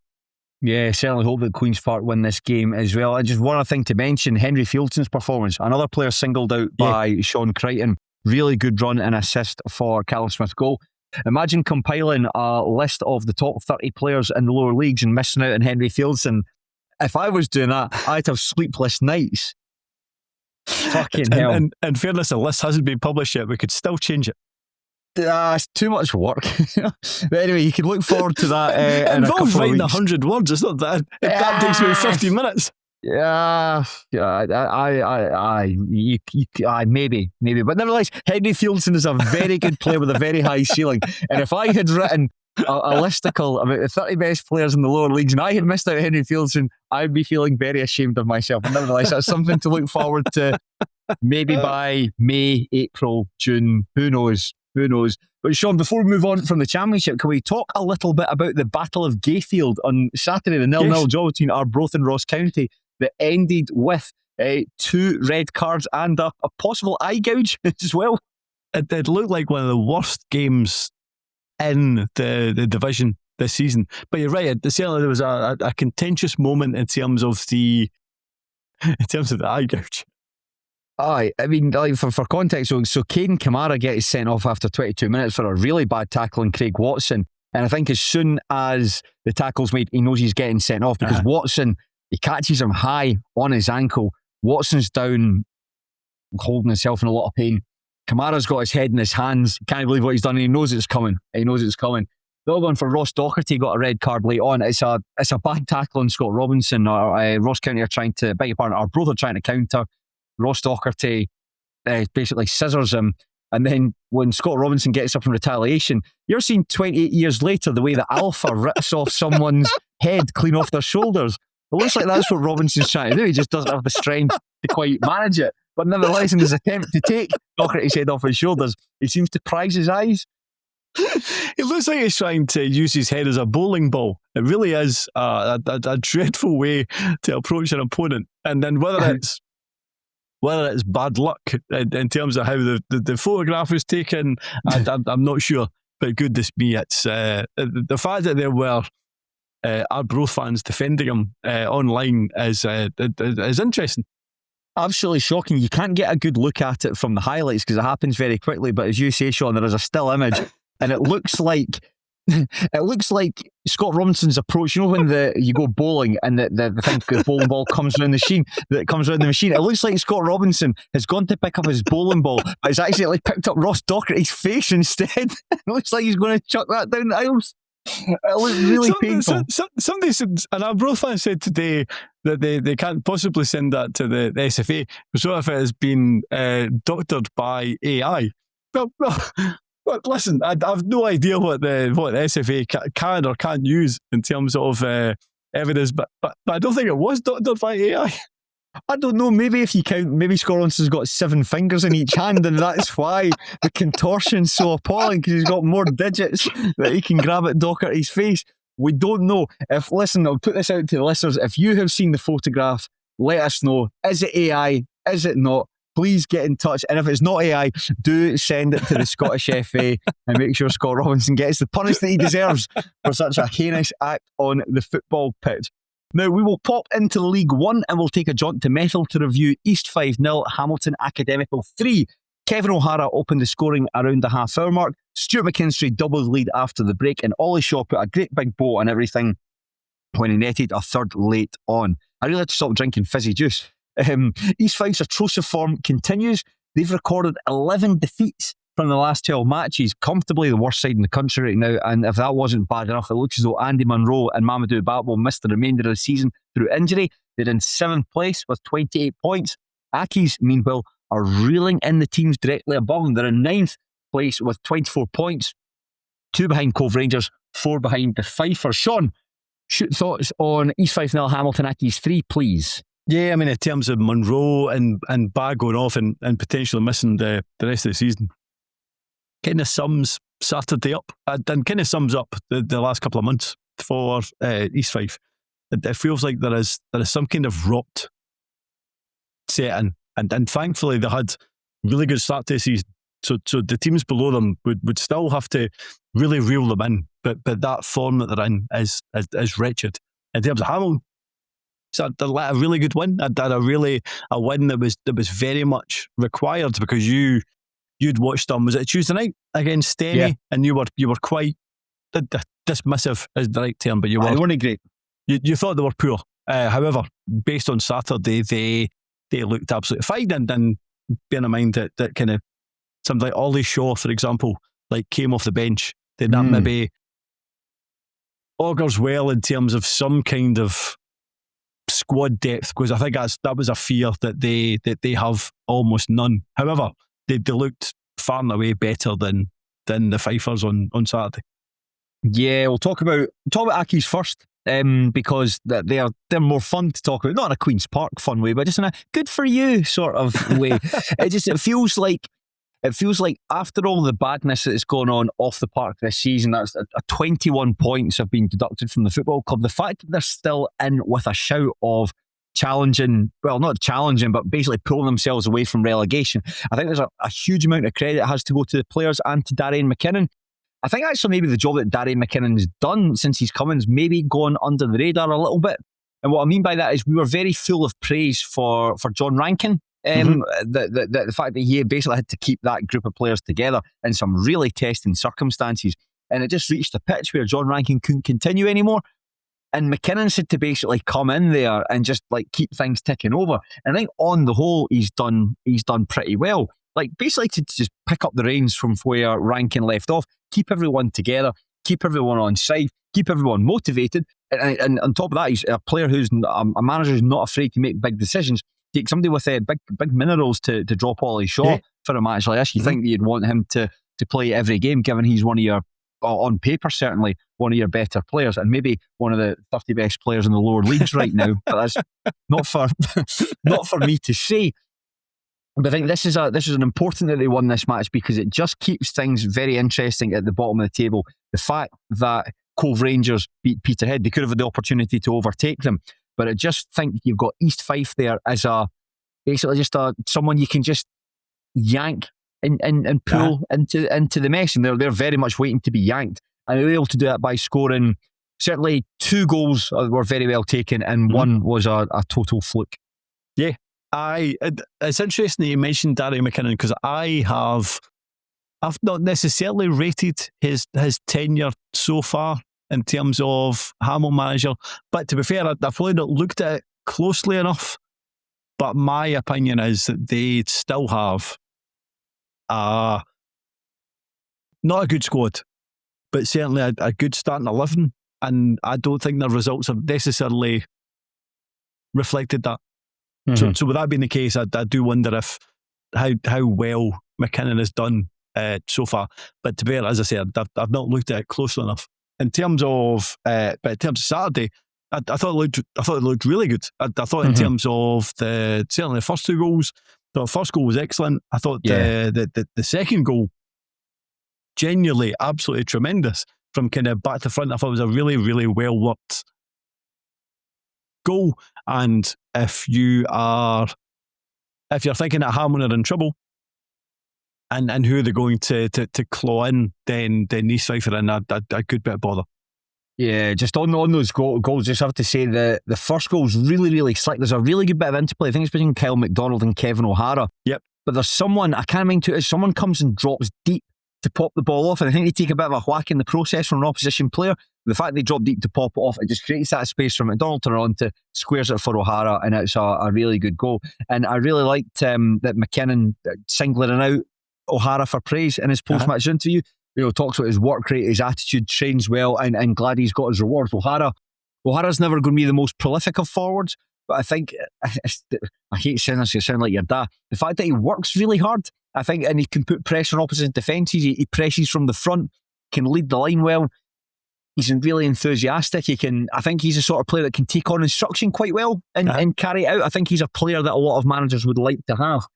Yeah, certainly hope that Queen's Park win this game as well. I just one other thing to mention: Henry Fieldson's performance. Another player singled out by Shaughan Crichton. Really good run and assist for Callum Smith's goal. Imagine compiling a list of the top 30 players in the lower leagues and missing out on Henry Fieldson. If I was doing that, I'd have sleepless nights. Fucking hell. In fairness, the list hasn't been published yet. We could still change it. It's too much work. But anyway, you can look forward to that. It involves writing 100 words. It's not that. That takes me 15 minutes. Yeah, maybe, but nevertheless, Henry Fieldson is a very good player with a very high ceiling. And if I had written a listicle about the 30 best players in the lower leagues, and I had missed out Henry Fieldson, I'd be feeling very ashamed of myself. But nevertheless, that's something to look forward to. Maybe by May, April, June, who knows? Who knows? But Shaughan, before we move on from the Championship, can we talk a little bit about the Battle of Gayfield on Saturday, the 0-0 draw between Arbroath and Ross County that ended with 2 red cards and a possible eye gouge as well? It looked like one of the worst games in the division this season. But you're right, certainly there was a contentious moment in terms of the eye gouge. Aye, I mean, like for context, so Caden Kamara gets sent off after 22 minutes for a really bad tackle on Craig Watson. And I think as soon as the tackle's made, he knows he's getting sent off because Watson, he catches him high on his ankle. Watson's down, holding himself in a lot of pain. Kamara's got his head in his hands. He can't believe what he's done. He knows it's coming. The other one for Ross Docherty got a red card late on. It's a bad tackle on Scott Robinson. Ross County are trying to, beg your pardon, Arbroath are trying to counter. Ross Docherty basically scissors him. And then when Scott Robinson gets up in retaliation, you're seeing 28 years later the way that Alpha rips off someone's head clean off their shoulders. It looks like that's what Robinson's trying to do. He just doesn't have the strength to quite manage it. But nevertheless, in his attempt to take Docherty's head off his shoulders, he seems to prize his eyes. It looks like he's trying to use his head as a bowling ball. It really is a dreadful way to approach an opponent. And then whether it's bad luck in terms of how the photograph is taken, I'm not sure. But goodness me, it's the fact that there were Arbroath fans defending him online is interesting. Absolutely shocking. You can't get a good look at it from the highlights because it happens very quickly. But as you say, Shaughan, there is a still image, and it looks like Scott Robinson's approach. You know when you go bowling and the bowling ball comes around the machine. It looks like Scott Robinson has gone to pick up his bowling ball, but he's actually picked up Ross Docherty's face instead. It looks like he's going to chuck that down the aisles. It looks really painful. Somebody said, and Arbroath fan said today that they can't possibly send that to the SFA. So if it has been doctored by AI, well, listen, I have no idea what the SFA can or can't use in terms of evidence, but I don't think it was doctored by AI. I don't know, maybe if you count, maybe Scott Robinson's got 7 fingers in each hand, and that's why the contortion's so appalling, because he's got more digits that he can grab at Docherty's face. We don't know. Listen, I'll put this out to the listeners. If you have seen the photograph, let us know. Is it AI? Is it not? Please get in touch. And if it's not AI, do send it to the Scottish FA and make sure Scott Robinson gets the punishment that he deserves for such a heinous act on the football pitch. Now, we will pop into League One and we'll take a jaunt to Methil to review East 5-0, Hamilton Academical 3. Kevin O'Hara opened the scoring around the half-hour mark. Stuart McKinstry doubled the lead after the break, and Ollie Shaw put a great big bow on everything when he netted a third late on. I really had to stop drinking fizzy juice. East Fife's atrocive form continues. They've recorded 11 defeats from the last 12 matches, comfortably the worst side in the country right now. And if that wasn't bad enough, it looks as though Andy Munro and Mamadou Bat will miss the remainder of the season through injury. They're in 7th place with 28 points. Accies, meanwhile, are reeling in the teams directly above them. They're in 9th place with 24 points, 2 behind Cove Rangers, 4 behind the Fifers. Shaughan, shoot thoughts on East 5-0 Hamilton Accies 3, please. Yeah, I mean, in terms of Munro and Bag going off and potentially missing the rest of the season, kind of sums Saturday up and kind of sums up the last couple of months for East Fife. It feels like there is some kind of rot setting, and thankfully they had really good start to the season. So the teams below them would still have to really reel them in, but that form that they're in is wretched. In terms of Hamilton, so a really good win. A win that was very much required, because you'd watched them. Was it Tuesday night against Stenny? Yeah. And you were quite dismissive is the right term, but you weren't great. You thought they were poor. However, based on Saturday, they looked absolutely fine. And then bearing in mind that kind of something like Ollie Shaw, for example, like came off the bench, did that maybe augurs well in terms of some kind of squad depth, because I think that was a fear that they have almost none. However, they looked far and away better than the Fifers on Saturday. Yeah, we'll talk about Accies first, because they're more fun to talk about, not in a Queen's Park fun way, but just in a good for you sort of way. It feels like after all the badness that's gone on off the park this season, that's 21 points have been deducted from the football club. The fact that they're still in with a shout of challenging, well, not challenging, but basically pulling themselves away from relegation, I think there's a huge amount of credit has to go to the players and to Darian McKinnon. I think actually maybe the job that Darian McKinnon's done since he's come in is maybe gone under the radar a little bit. And what I mean by that is we were very full of praise for John Rankin. The fact that he basically had to keep that group of players together in some really testing circumstances. And it just reached a pitch where John Rankin couldn't continue anymore. And McKinnon had to basically come in there and just like keep things ticking over. And I think on the whole, he's done pretty well. Like basically to just pick up the reins from where Rankin left off, keep everyone together, keep everyone on side, keep everyone motivated. And on top of that, he's a player who's a manager who's not afraid to make big decisions. Take somebody with big minerals to drop Ollie Shaw for a match like this. You think that you'd want him to play every game, given he's one of your, on paper certainly, one of your better players, and maybe one of the 30 best players in the lower leagues right now. But that's not for me to say. But I think this is an important that they won this match because it just keeps things very interesting at the bottom of the table. The fact that Cove Rangers beat Peterhead, they could have had the opportunity to overtake them, but I just think you've got East Fife there as someone you can just yank and pull into the mess, and they're very much waiting to be yanked, and they were able to do that by scoring. Certainly 2 goals were very well taken, and one was a total fluke. Yeah. It's interesting that you mentioned Darian McKinnon because I've not necessarily rated his tenure so far in terms of Hamilton manager, but to be fair, I've probably not looked at it closely enough. But my opinion is that they still have not a good squad, but certainly a good starting 11, and I don't think their results have necessarily reflected that. So with that being the case, I do wonder if how well McKinnon has done so far. But to be fair, as I said, I've not looked at it closely enough. In terms of Saturday, I thought it looked really good. I thought in terms of certainly the first 2 goals, the first goal was excellent. I thought the second goal, genuinely absolutely tremendous from kind of back to front. I thought it was a really, really well worked goal. And if you're thinking that Hamilton are in trouble and who they're going to claw in, then East Fife are in a good bit of bother. Yeah, just on those goals, just have to say the first goal's really, really slick. There's a really good bit of interplay. I think it's between Kyle McDonald and Kevin O'Hara. Yep. But there's someone, I can't remember who it is, someone comes and drops deep to pop the ball off, and I think they take a bit of a whack in the process from an opposition player. The fact they drop deep to pop it off, it just creates that space for McDonald to run to, squares it for O'Hara, and it's a really good goal. And I really liked that McKinnon singling out O'Hara for praise in his post-match interview. You know, talks about his work rate, his attitude, trains well, and glad he's got his rewards. O'Hara's never going to be the most prolific of forwards, but I think, I hate saying this, you sound like your dad. The fact that he works really hard, I think, and he can put pressure on opposite defences. He presses from the front, can lead the line well. He's really enthusiastic. I think he's the sort of player that can take on instruction quite well and carry it out. I think he's a player that a lot of managers would like to have.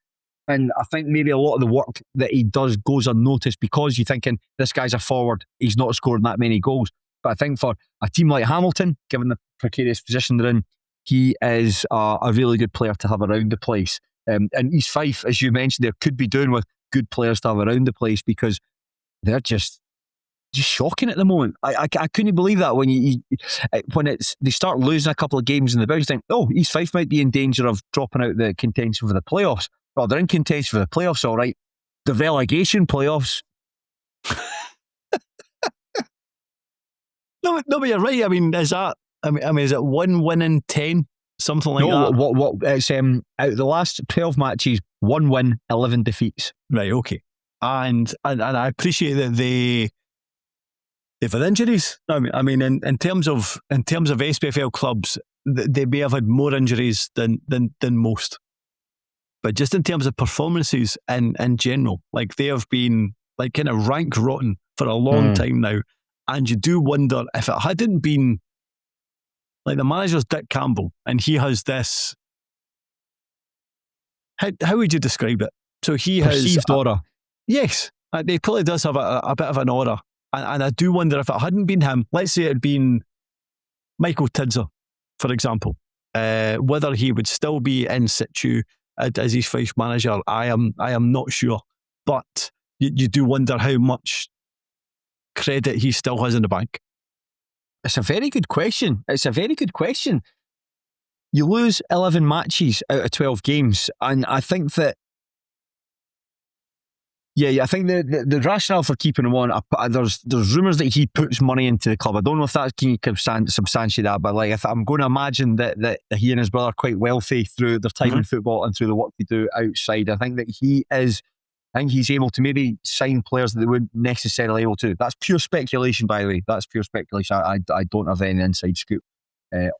And I think maybe a lot of the work that he does goes unnoticed because you're thinking, this guy's a forward, he's not scoring that many goals. But I think for a team like Hamilton, given the precarious position they're in, he is a really good player to have around the place. And East Fife, as you mentioned, there could be doing with good players to have around the place because they're just shocking at the moment. I couldn't believe that when they start losing a couple of games in the bounce, you think, oh, East Fife might be in danger of dropping out the contention for the playoffs. Well, they're in contention for the playoffs, all right. The relegation playoffs. No, but you're right. I mean, is it 1 win in 10? Something like that? What it's out of the last 12 matches, 1 win, 11 defeats. Right, okay. And I appreciate that they've had injuries. I mean, in terms of SPFL clubs, they may have had more injuries than most. But just in terms of performances in general, like they have been like kind of rank rotten for a long time now. And you do wonder if it hadn't been, like, the manager's Dick Campbell, and he has this, how would you describe it? So he has perceived aura. Yes, he clearly does have a bit of an aura. And I do wonder if it hadn't been him, let's say it had been Michael Tidser, for example, whether he would still be in situ as his Fife manager, I am not sure. But you do wonder how much credit he still has in the bank. It's a very good question. You lose 11 matches out of 12 games, and I think that, I think the rationale for keeping him on, there's rumours that he puts money into the club. I don't know if that's, can you substantiate that, but like, if I'm going to imagine that he and his brother are quite wealthy through their time in football and through the work they do outside. I think that he's able to maybe sign players that they wouldn't necessarily able to. That's pure speculation, by the way. That's pure speculation. I don't have any inside scoop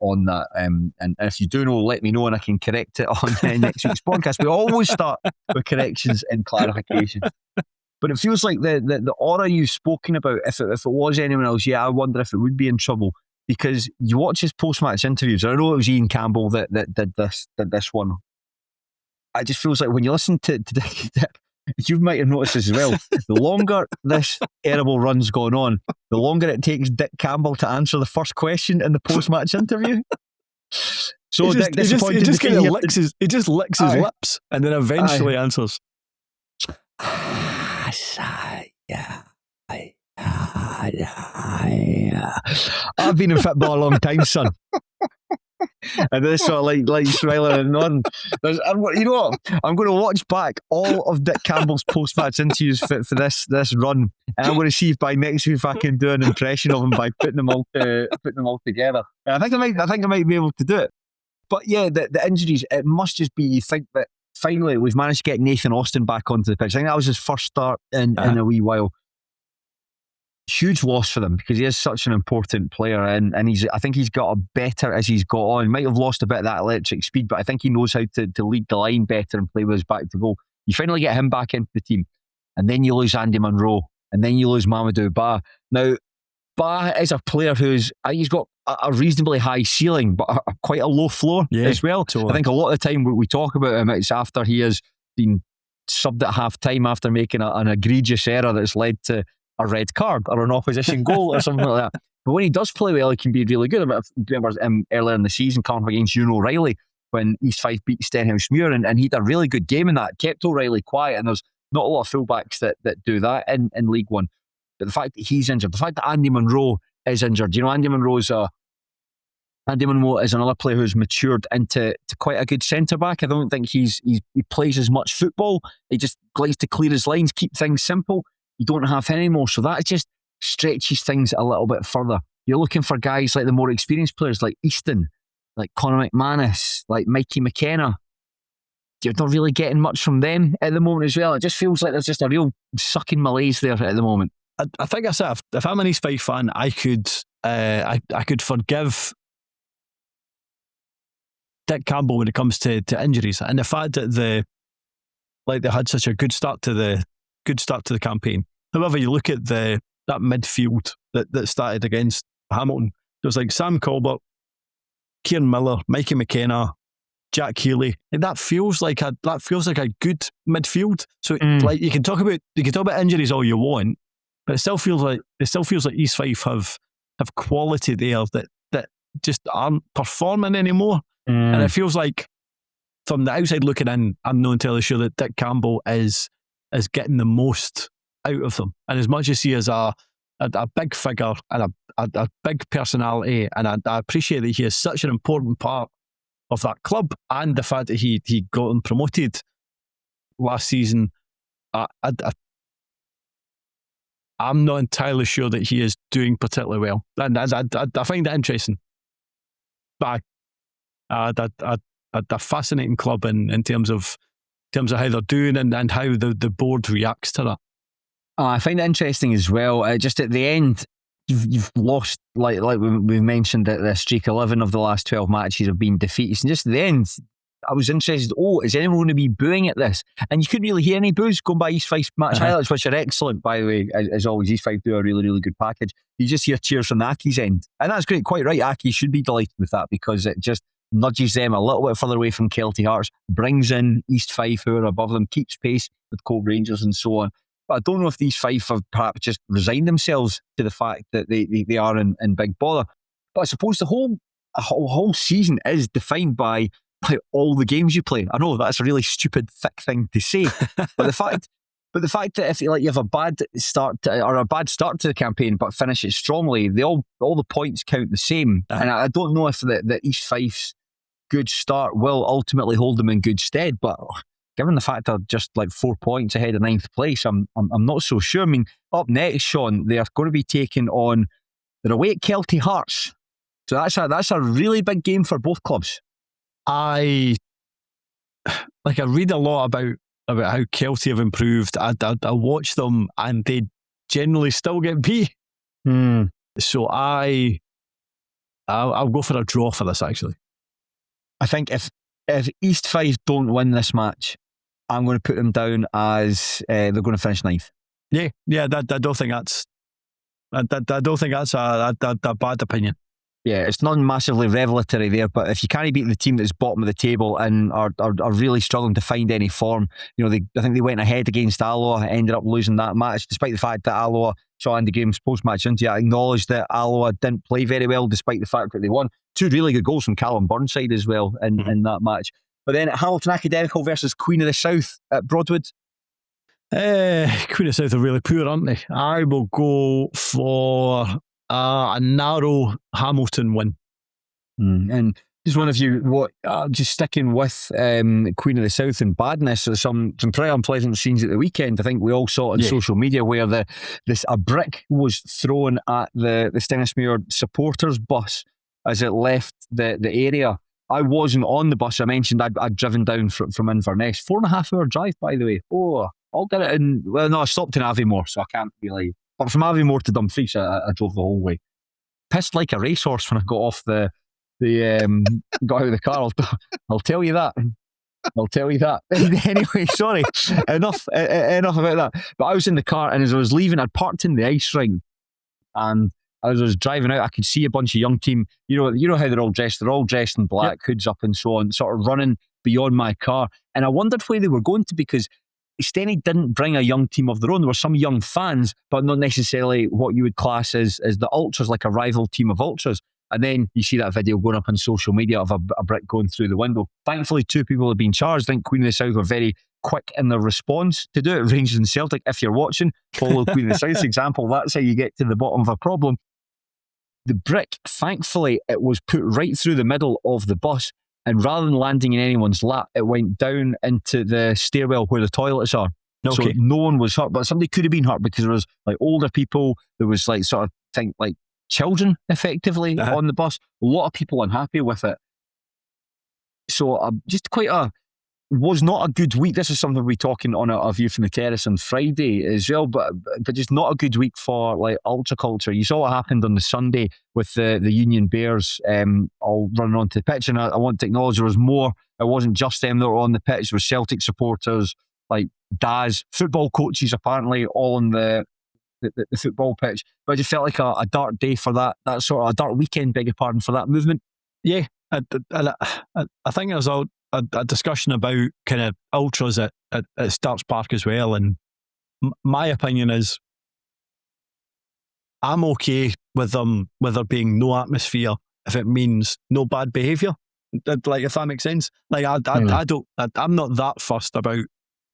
on that. And if you do know, let me know and I can correct it on next week's podcast. We always start with corrections and clarifications. But it feels like the aura you've spoken about, if it was anyone else, I wonder if it would be in trouble. Because you watch his post-match interviews. I know it was Ian Campbell that did this one. It just feels like when you listen to you might have noticed as well, the longer this terrible run's gone on, the longer it takes Dick Campbell to answer the first question in the post-match interview. So he just kind of licks his lips and then eventually answers. I've been in football a long time, son. And this sort of like smiling and nodding. You know what? I'm going to watch back all of Dick Campbell's post-match interviews for this run, and I'm going to see if by next week if I can do an impression of him by putting them all together. And I think I might be able to do it. But yeah, the injuries. It must just be, you think that finally we've managed to get Nathan Austin back onto the pitch. I think that was his first start in a wee while. Huge loss for them because he is such an important player, and I think he's got a better as he's got on. He might have lost a bit of that electric speed, but I think he knows how to lead the line better and play with his back to goal. You finally get him back into the team, and then you lose Andy Munro, and then you lose Mamadou Ba. Now, Ba is a player he's got a reasonably high ceiling, but quite a low floor as well. Totally. I think a lot of the time we talk about him, it's after he has been subbed at half time after making an egregious error that's led to a red card or an opposition goal or something like that. But when he does play well, he can be really good. I remember earlier in the season coming up against Ewan O'Reilly when East Fife beat Stenhousemuir, and he had a really good game in that, kept O'Reilly quiet, and there's not a lot of fullbacks that do that in League One. But the fact that he's injured, the fact that Andy Munro is injured, Andy Munro is another player who's matured into quite a good centre-back. I don't think he plays as much football. He just likes to clear his lines, keep things simple. You don't have him anymore, so that just stretches things a little bit further. You're looking for guys like the more experienced players like Easton, like Conor McManus, like Mikey McKenna. You're not really getting much from them at the moment as well. It just feels like there's just a real sucking malaise there at the moment. I think I said, if I'm an East Fife fan, I could forgive Dick Campbell when it comes to injuries, and the fact that they had such a good start to the campaign. However, you look at that midfield that started against Hamilton. There was like Sam Colbert, Kieran Miller, Mikey McKenna, Jack Healy. And that feels like a good midfield. So like you can talk about injuries all you want, but it still feels like East Fife have quality there that just aren't performing anymore. And it feels like from the outside looking in, I'm not entirely sure that Dick Campbell is getting the most out of them. And as much as he is a big figure and a big personality, and I appreciate that he is such an important part of that club, and the fact that he got them promoted last season, I'm not entirely sure that he is doing particularly well. And I find that interesting. But a fascinating club in terms of how they're doing and how the board reacts to that. I find it interesting as well. Just at the end, you've lost, like we've mentioned, that the streak 11 of the last 12 matches have been defeats, and just at the end, I was interested, is anyone going to be booing at this? And you couldn't really hear any boos going by East Fife match highlights, which are excellent, by the way, as always. East Fife do a really, really good package. You just hear cheers from the Aki's end. And that's great, quite right. Aki should be delighted with that, because it just nudges them a little bit further away from Kelty Hearts, brings in East Fife, who are above them, keeps pace with Cove Rangers and so on. But I don't know if these Fife have perhaps just resigned themselves to the fact that they are in big bother. But I suppose the whole season is defined by all the games you play. I know that's a really stupid, thick thing to say, but the fact that if you have a bad start to the campaign but finish it strongly, all the points count the same. And I don't know if the East Fife's good start will ultimately hold them in good stead. But given the fact they're just 4 points ahead of ninth place, I'm not so sure. I mean, up next, Shaughan, they're going to be taking on, they're away at Kelty Hearts. So that's a really big game for both clubs. I read a lot about how Kelty have improved. I watch them and they generally still get beat. So I'll go for a draw for this, actually. I think if East Fife don't win this match, I'm going to put them down as they're going to finish ninth. Yeah. I don't think that's a bad opinion. Yeah, it's not massively revelatory there, but if you can't beat the team that's bottom of the table and are really struggling to find any form, I think they went ahead against Alloa, ended up losing that match, despite the fact that Alloa, Shaughan the game's post-match interview, acknowledged that Alloa didn't play very well, despite the fact that they won. 2 really good goals from Callum Burnside as well in that match. But then at Hamilton Academical versus Queen of the South at Broadwood. Queen of the South are really poor, aren't they? I will go for a narrow Hamilton win. And just one of you, just sticking with Queen of the South and badness, so some pretty unpleasant scenes at the weekend. I think we all saw it on social media where a brick was thrown at the Stenhousemuir supporters bus as it left the area. I wasn't on the bus. I mentioned I'd driven down from Inverness. 4.5 hour drive, by the way. I'll get it in. Well, no, I stopped in Aviemore, so I can't really. But from Aviemore to Dumfries, I drove the whole way. Pissed like a racehorse when I got off got out of the car. I'll tell you that. I'll tell you that. Anyway, sorry. Enough about that. But I was in the car, and as I was leaving, I'd parked in the ice ring, and as I was driving out, I could see a bunch of young team. You know how they're all dressed. They're all dressed in black, hoods up and so on, sort of running beyond my car. And I wondered where they were going to, because Stenny didn't bring a young team of their own. There were some young fans, but not necessarily what you would class as the ultras, like a rival team of ultras. And then you see that video going up on social media of a brick going through the window. Thankfully, 2 people have been charged. I think Queen of the South were very quick in their response to do it. Rangers and Celtic, if you're watching, follow Queen of the South's example. That's how you get to the bottom of a problem. The brick, thankfully, it was put right through the middle of the bus, and rather than landing in anyone's lap, it went down into the stairwell where the toilets are. Okay. So no one was hurt, but somebody could have been hurt because there was older people, there was children effectively on the bus. A lot of people unhappy with it. So just was not a good week. This is something we'll be talking on a View from the Terrace on Friday as well, but just not a good week for ultra culture. You saw what happened on the Sunday with the Union Bears all running onto the pitch, and I want to acknowledge there was more. It wasn't just them that were on the pitch. There were Celtic supporters, Daz, football coaches apparently, all on the football pitch. But I just felt like a dark day for that sort of a dark weekend, beg your pardon, for that movement. Yeah, I think there's a discussion about kind of ultras at Starks Park as well, and my opinion is I'm okay with there being no atmosphere if it means no bad behaviour. If that makes sense. I'm not that fussed about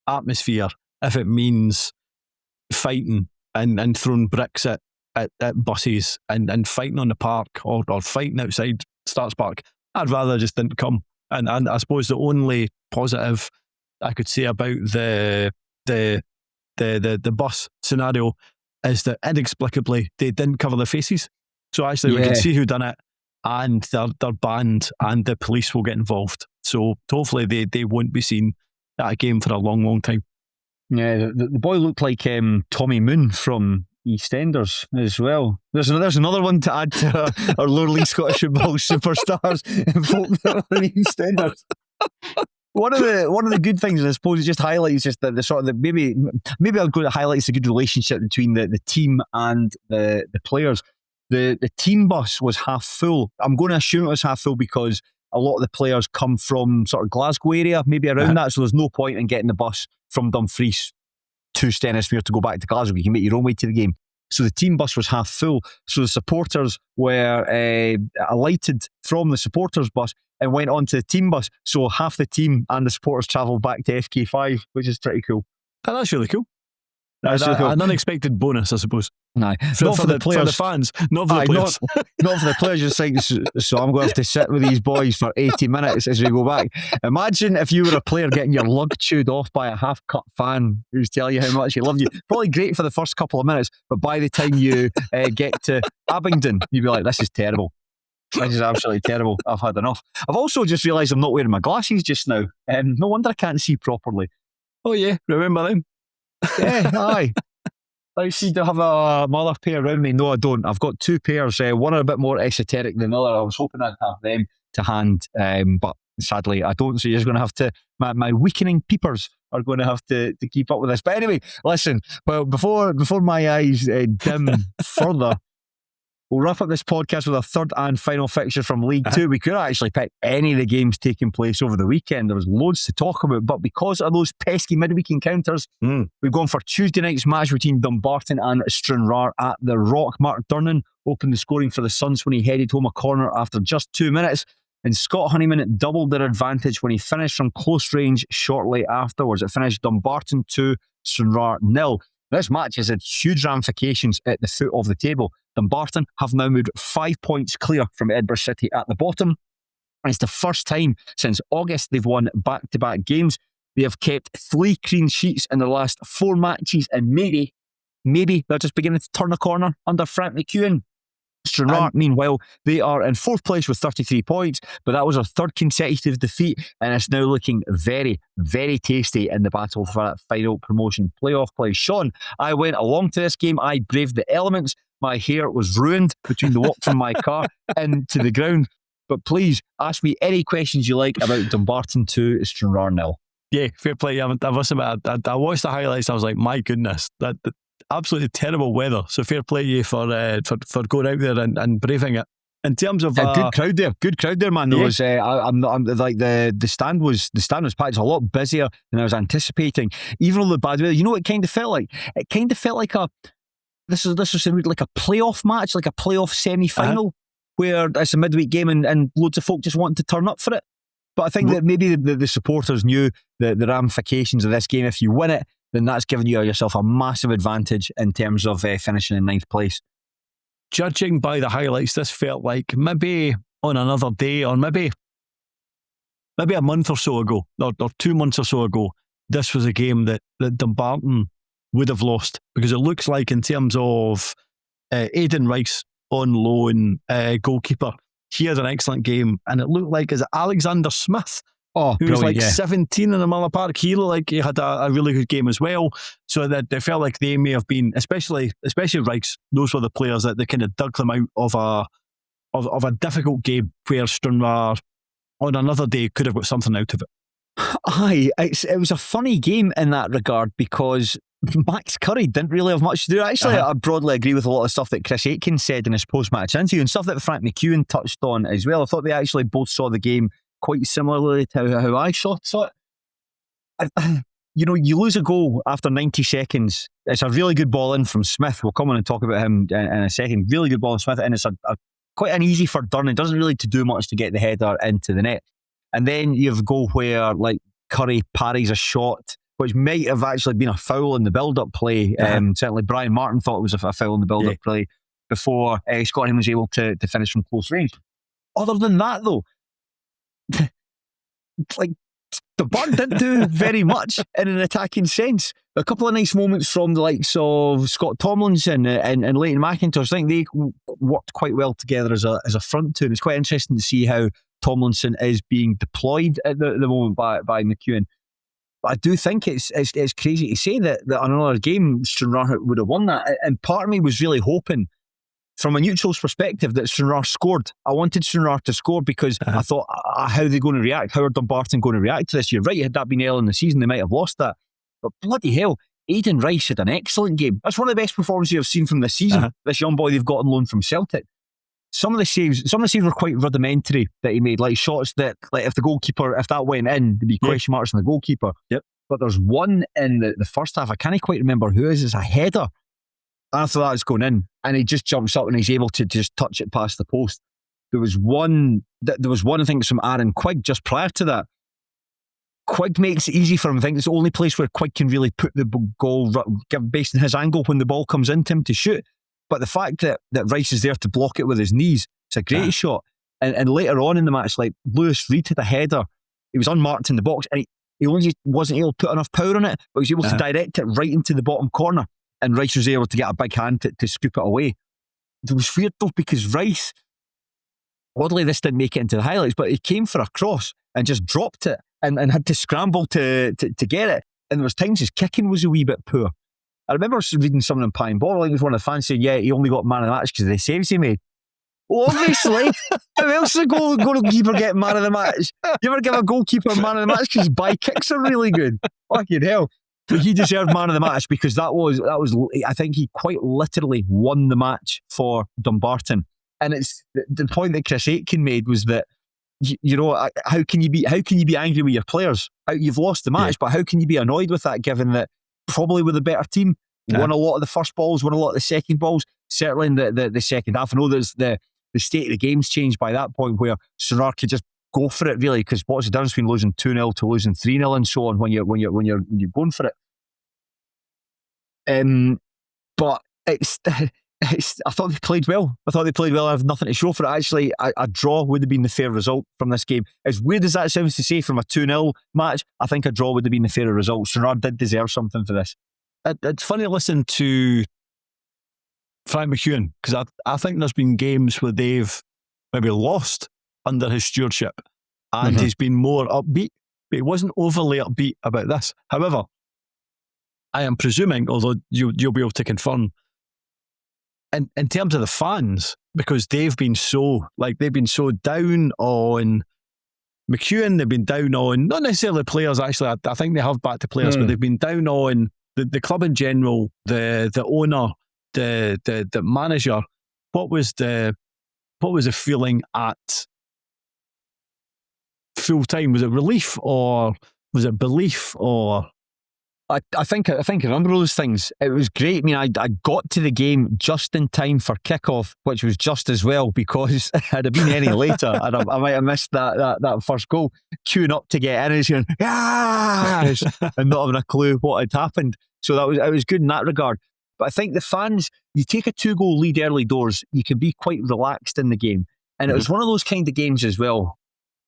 atmosphere if it means fighting and throwing bricks at buses and fighting on the park or fighting outside Starks Park. I'd rather just didn't come. And I suppose the only positive I could say about the bus scenario is that inexplicably they didn't cover their faces. So actually we can see who done it, and they're banned, and the police will get involved. So hopefully they won't be seen at a game for a long, long time. Yeah, the boy looked like Tommy Moon from EastEnders as well. There's another one to add to our lower league Scottish football superstars and folk that are in EastEnders. One of the good things, and I suppose it just highlights just the sort of the maybe I'll go to highlights the good relationship between the team and the players. The team bus was half full. I'm going to assume it was half full because a lot of the players come from sort of Glasgow area, maybe around that. So there's no point in getting the bus from Dumfries to Stenhousemuir to go back to Glasgow. You can make your own way to the game. So the team bus was half full. So the supporters were alighted from the supporters bus and went on to the team bus. So half the team and the supporters travelled back to FK5, which is pretty cool. Oh, that's really cool. That's really cool. An unexpected bonus, I suppose. Aye. Not for the players. For the fans, not for the players. Not for the players. Just like, so I'm going to have to sit with these boys for 80 minutes as we go back. Imagine if you were a player getting your lug chewed off by a half-cut fan who's telling you how much he loved you. Probably great for the first couple of minutes, but by the time you get to Abingdon, you'd be like, this is terrible. This is absolutely terrible. I've had enough. I've also just realised I'm not wearing my glasses just now. No wonder I can't see properly. Oh yeah, remember them? Yeah, aye. I see. Do I have my other pair around me? No, I don't. I've got two pairs. One are a bit more esoteric than the other. I was hoping I'd have them to hand, but sadly I don't. So you're just going to have to. My weakening peepers are going to have to keep up with this. But anyway, listen. Well, before my eyes dim further, we'll wrap up this podcast with a third and final fixture from League Two. We could actually pick any of the games taking place over the weekend. There was loads to talk about, but because of those pesky midweek encounters, we've gone for Tuesday night's match between Dumbarton and Stranraer at the Rock. Mark Durnan opened the scoring for the Suns when he headed home a corner after just 2 minutes, and Scott Honeyman doubled their advantage when he finished from close range shortly afterwards. It finished Dumbarton 2, Stranraer 0. This match has had huge ramifications at the foot of the table. Dumbarton have now moved 5 points clear from Edinburgh City at the bottom. And it's the first time since August they've won back-to-back games. They have kept 3 clean sheets in their last 4 matches, and maybe they're just beginning to turn a corner under Frank McGuigan. Stranraer, meanwhile, they are in 4th place with 33 points, but that was our 3rd consecutive defeat, and it's now looking very, very tasty in the battle for that final promotion playoff place. Shaughan, I went along to this game. I braved the elements. My hair was ruined between the walk from my car into the ground. But please ask me any questions you like about Dumbarton 2, Stranraer 0. Yeah, fair play. I watched the highlights. I was like, my goodness, that absolutely terrible weather. So fair play to you for going out there and braving it. In terms of good crowd there, man. There was I'm like the stand was packed. It's a lot busier than I was anticipating. Even though the bad weather, you know what it kind of felt like? It kind of felt like this was like a playoff match, like a playoff semi-final, where it's a midweek game and loads of folk just wanting to turn up for it. But I think that maybe the supporters knew the ramifications of this game. If you win it, then that's giving yourself a massive advantage in terms of finishing in 9th place. Judging by the highlights, this felt like maybe on another day, or maybe a month or so ago, or 2 months or so ago, this was a game that Dumbarton would have lost, because it looks like, in terms of Aidan Rice on loan, goalkeeper, he had an excellent game, and it looked like, is it Alexander Smith? Who was like 17 in the Miller Park. He looked like he had a really good game as well. So that they felt like they may have been, especially Rice, those were the players that they kind of dug them out of a difficult game, where Stranraer on another day could have got something out of it. Aye, it was a funny game in that regard, because Max Curry didn't really have much to do. Actually, I broadly agree with a lot of stuff that Chris Aitken said in his post-match interview, and stuff that Frank McGuigan touched on as well. I thought they actually both saw the game quite similarly to how I saw it. You lose a goal after 90 seconds. It's a really good ball in from Smith. We'll come on and talk about him in a second. Really good ball in Smith, and it's quite an easy for Durnan. Doesn't really to do much to get the header into the net. And then you have a goal where, like, Curry parries a shot, which might have actually been a foul in the build-up play. Certainly Brian Martin thought it was a foul in the build-up play before Scott Him was able to finish from close range. Other than that, though, like, the Burn didn't do very much in an attacking sense. A couple of nice moments from the likes of Scott Tomlinson and Leighton McIntosh. I think they worked quite well together as a front two, and it's quite interesting to see how Tomlinson is being deployed at the moment by McGuigan. But I do think it's crazy to say that on another game Stranraer would have won that, and part of me was really hoping from a neutral's perspective, that Stranraer scored. I wanted Stranraer to score because I thought, how are they going to react? How are Dumbarton going to react to this? You're right, had that been early in the season, they might have lost that. But bloody hell, Aidan Rice had an excellent game. That's one of the best performances I've seen from this season. This young boy they've got on loan from Celtic. Some of the saves were quite rudimentary that he made, like shots that, like if that went in, there'd be question marks on the goalkeeper. Yep. But there's one in the first half, I can't quite remember who it is, it's a header. After that, it's going in, and he just jumps up and he's able to just touch it past the post. There was one, I think, from Aaron Quigg just prior to that. Quigg makes it easy for him. I think it's the only place where Quigg can really put the goal based on his angle when the ball comes into him to shoot. But the fact that Rice is there to block it with his knees, it's a great shot. And later on in the match, like Lewis Reid had a header. He was unmarked in the box, and he only wasn't able to put enough power on it, but he was able to direct it right into the bottom corner. And Rice was able to get a big hand to scoop it away. It was weird though, because Rice, oddly this didn't make it into the highlights, but he came for a cross and just dropped it and had to scramble to get it. And there was times his kicking was a wee bit poor. I remember reading something in Pine Ball, I think it was one of the fans saying, yeah, he only got man of the match because of the saves he made. Well, obviously, how else is a goalkeeper get man of the match? You ever give a goalkeeper man of the match because his by kicks are really good? Fucking hell. But he deserved man of the match because that was I think he quite literally won the match for Dumbarton. And it's the point that Chris Aitken made was that, you know, how can you be angry with your players? You've lost the match, but how can you be annoyed with that, given that probably with a better team, won a lot of the first balls, won a lot of the second balls, certainly in the second half. I know there's the state of the game's changed by that point where Stranraer could just go for it, really, because what's the difference between losing 2-0 to losing 3-0 and so on when you're going for it. But it's I thought they played well. I have nothing to show for it. Actually, a draw would have been the fair result from this game. As weird as that sounds to say from a 2-0 match, I think a draw would have been the fairer result. Stranraer did deserve something for this. It's funny to listen to Frank McGuigan, because I think there's been games where they've maybe lost under his stewardship and he's been more upbeat, but he wasn't overly upbeat about this. However, I am presuming, although you'll be able to confirm, in terms of the fans, because they've been so down on McGuigan, they've been down on, not necessarily players, actually, I think they have backed the players, but they've been down on the club in general, the owner, the manager. What was the feeling at full time? Was it relief or was it belief or? I think I remember those things. It was great. I mean, I got to the game just in time for kickoff, which was just as well, because had it been any later, I might have missed that first goal. Queuing up to get in, and going, yes, and not having a clue what had happened. So it was good in that regard. But I think the fans, you take a 2-goal lead early doors, you can be quite relaxed in the game. And it was one of those kind of games as well.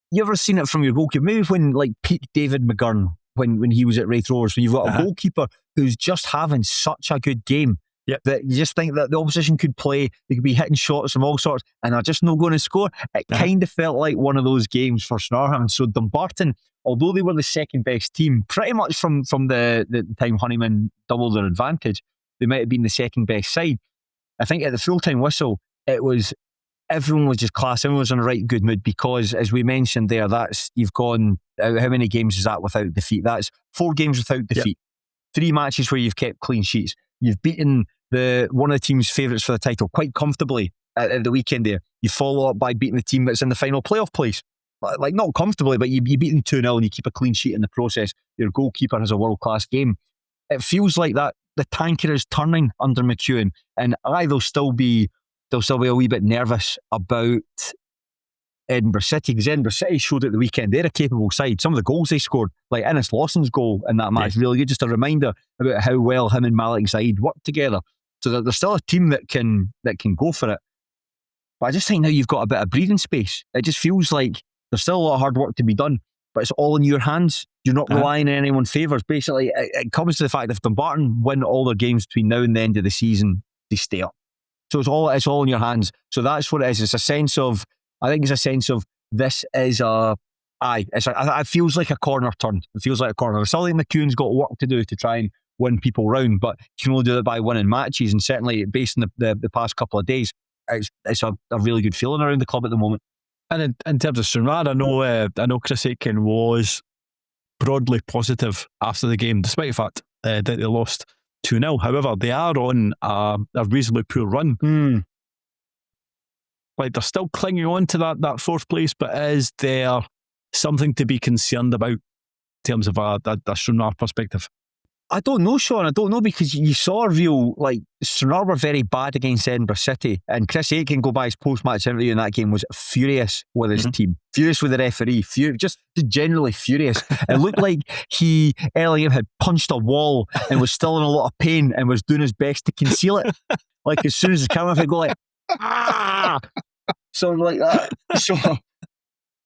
You ever seen it from your goalkeeper? Maybe when like peak David McGuigan, when he was at Wraith Rovers, when you've got a goalkeeper who's just having such a good game that you just think that the opposition could play, they could be hitting shots from all sorts and are just not going to score. It kind of felt like one of those games for Stranraer. And so Dumbarton, although they were the second best team, pretty much from the time Honeyman doubled their advantage, they might have been the second best side. I think at the full-time whistle, everyone was just class. Everyone was in a right good mood because, as we mentioned there, you've gone, how many games is that without defeat? That's 4 games without defeat. 3 matches where you've kept clean sheets. You've beaten one of the team's favourites for the title quite comfortably at the weekend there. You follow up by beating the team that's in the final playoff place. Like, not comfortably, but you beat them 2-0 and you keep a clean sheet in the process. Your goalkeeper has a world-class game. It feels like that the tanker is turning under McGuigan, and they'll still be a wee bit nervous about Edinburgh City, because Edinburgh City showed at the weekend they're a capable side. Some of the goals they scored, like Innes Lawson's goal in that match, really good. Just a reminder about how well him and Malik Zaid work together. So there's still a team that can go for it. But I just think now you've got a bit of breathing space. It just feels like there's still a lot of hard work to be done, but it's all in your hands. You're not relying on anyone's favours. Basically, it comes to the fact that if Dumbarton win all their games between now and the end of the season, they stay up. So it's all in your hands. So that's what it is. It's a sense of this is it feels like a corner turned. It feels like a corner. I still think McGuigan's got work to do to try and win people round, but you can only do it by winning matches. And certainly, based on the past couple of days, it's a really good feeling around the club at the moment. And in terms of Stranraer, I know Chris Aitken was broadly positive after the game, despite the fact that they lost 2-0. However, they are on a reasonably poor run. Like, they're still clinging on to that fourth place, but is there something to be concerned about in terms of a Stranraer perspective? I don't know, Shaughan. I don't know, because you saw a real, like, Stranraer were very bad against Edinburgh City, and Chris Aitken, go by his post-match interview in that game, was furious with his team, furious with the referee, just generally furious. It looked like Ellingham had punched a wall and was still in a lot of pain and was doing his best to conceal it. Like, as soon as the camera would go like, ah! Something like that. So,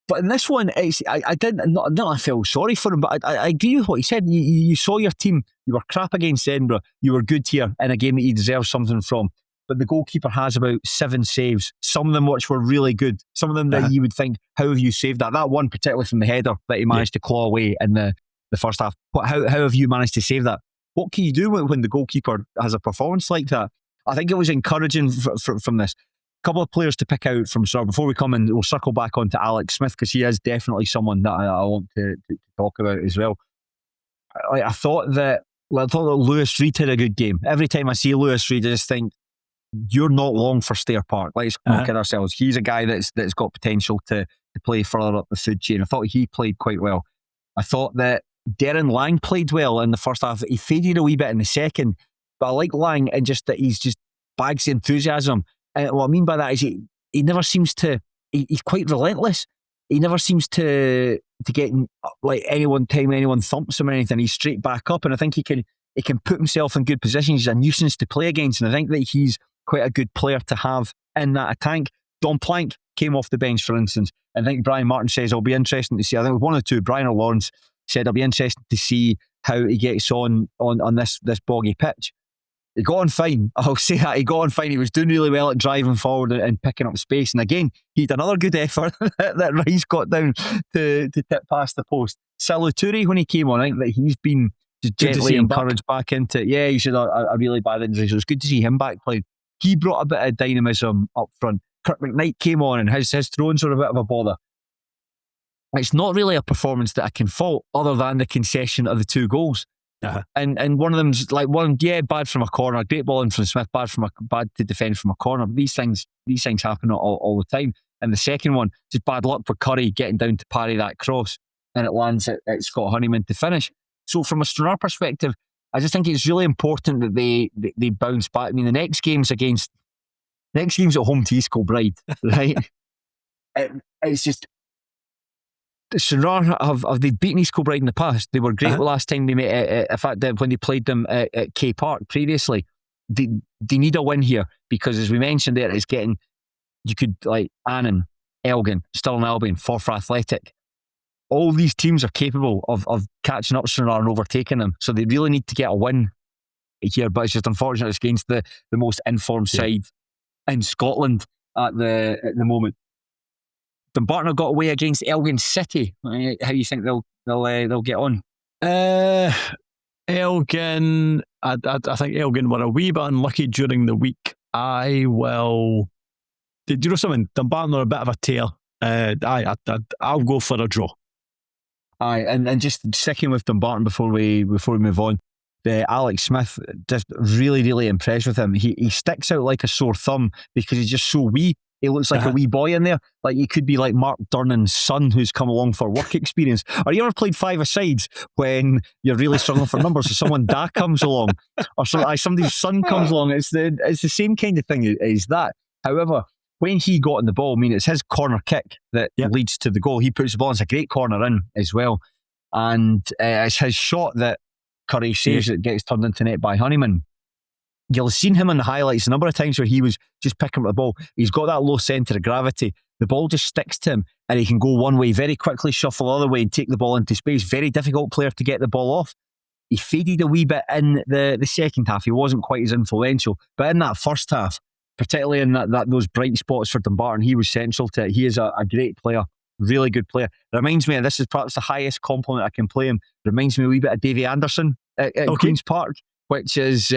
but in this one, I didn't. Not I feel sorry for him, but I agree with what he said. You saw your team. You were crap against Edinburgh. You were good here in a game that you deserve something from. But the goalkeeper has about 7 saves. Some of them which were really good. Some of them that you would think, how have you saved that? That one, particularly from the header that he managed to claw away in the first half. How have you managed to save that? What can you do when the goalkeeper has a performance like that? I think it was encouraging from this. Couple of players to pick out from Stranraer before we come in. We'll circle back onto Alex Smith, because he is definitely someone that I want to talk about as well. I thought that Lewis Reid had a good game. Every time I see Lewis Reid, I just think, you're not long for Stair Park. Let's not kid ourselves. He's a guy that's got potential to play further up the food chain. I thought he played quite well. I thought that Darren Lang played well in the first half. He faded a wee bit in the second, but I like Lang, and just that he's just bags the enthusiasm. And what I mean by that is he never seems to. He's quite relentless. He never seems to get like anyone thumps him or anything. He's straight back up, and I think he can put himself in good positions. He's a nuisance to play against, and I think that he's quite a good player to have in that attack. Don Plank came off the bench, for instance, and I think Brian Martin says it'll be interesting to see. I think one or two, Brian or Lawrence said it'll be interesting to see how he gets on this boggy pitch. He got on fine. I'll say that. He got on fine. He was doing really well at driving forward and picking up space. And again, he had another good effort that Rice got down to tip past the post. Saluturi, when he came on, I think that he's been just gently encouraged back into it. Yeah, he's had a really bad injury, so it's good to see him back playing. He brought a bit of dynamism up front. Kirk McKnight came on, and his throws were a bit of a bother. It's not really a performance that I can fault, other than the concession of the 2 goals. And one of them's bad from a corner, great ball in from Smith, bad to defend from a corner. These things happen all the time. And the second one, just bad luck for Curry getting down to parry that cross, and it lands at Scott Honeyman to finish. So from a Stranraer perspective, I just think it's really important that they bounce back. I mean, the next game's at home to East Kilbride, right? It's just, Stranraer have they beaten East Kilbride in the past? They were great the last time they met. In fact, when they played them at K Park previously, they need a win here, because as we mentioned there, it's getting, you could like Annan, Elgin, Stirling Albion, Forfar Athletic. All these teams are capable of catching up Stranraer and overtaking them, so they really need to get a win here. But it's just unfortunate it's against the most informed side in Scotland at the moment. Dumbarton have got away against Elgin City. How do you think they'll get on? Elgin, I think Elgin were a wee bit unlucky during the week. Do you know something? Dumbarton are a bit of a tear. I'll go for a draw. Aye, and just sticking with Dumbarton before we move on, Alex Smith, just really, really impressed with him. He sticks out like a sore thumb because he's just so wee. He looks like a wee boy in there. Like he could be like Mark Durnan's son who's come along for work experience. Or you ever played 5-a-sides when you're really struggling for numbers, so someone comes along, or somebody's son comes along. It's the same kind of thing as that. However, when he got in the ball, I mean, it's his corner kick that leads to the goal. He puts the ball, it's a great corner in as well. And it's his shot that Curry saves that gets turned into net by Honeyman. You'll have seen him in the highlights a number of times where he was just picking up the ball. He's got that low centre of gravity. The ball just sticks to him and he can go one way very quickly, shuffle the other way and take the ball into space. Very difficult player to get the ball off. He faded a wee bit in the second half. He wasn't quite as influential. But in that first half, particularly in those bright spots for Dumbarton, he was central to it. He is a great player. Really good player. Reminds me, and this is perhaps the highest compliment I can play him, reminds me a wee bit of Davy Anderson at Queen's Park, which is,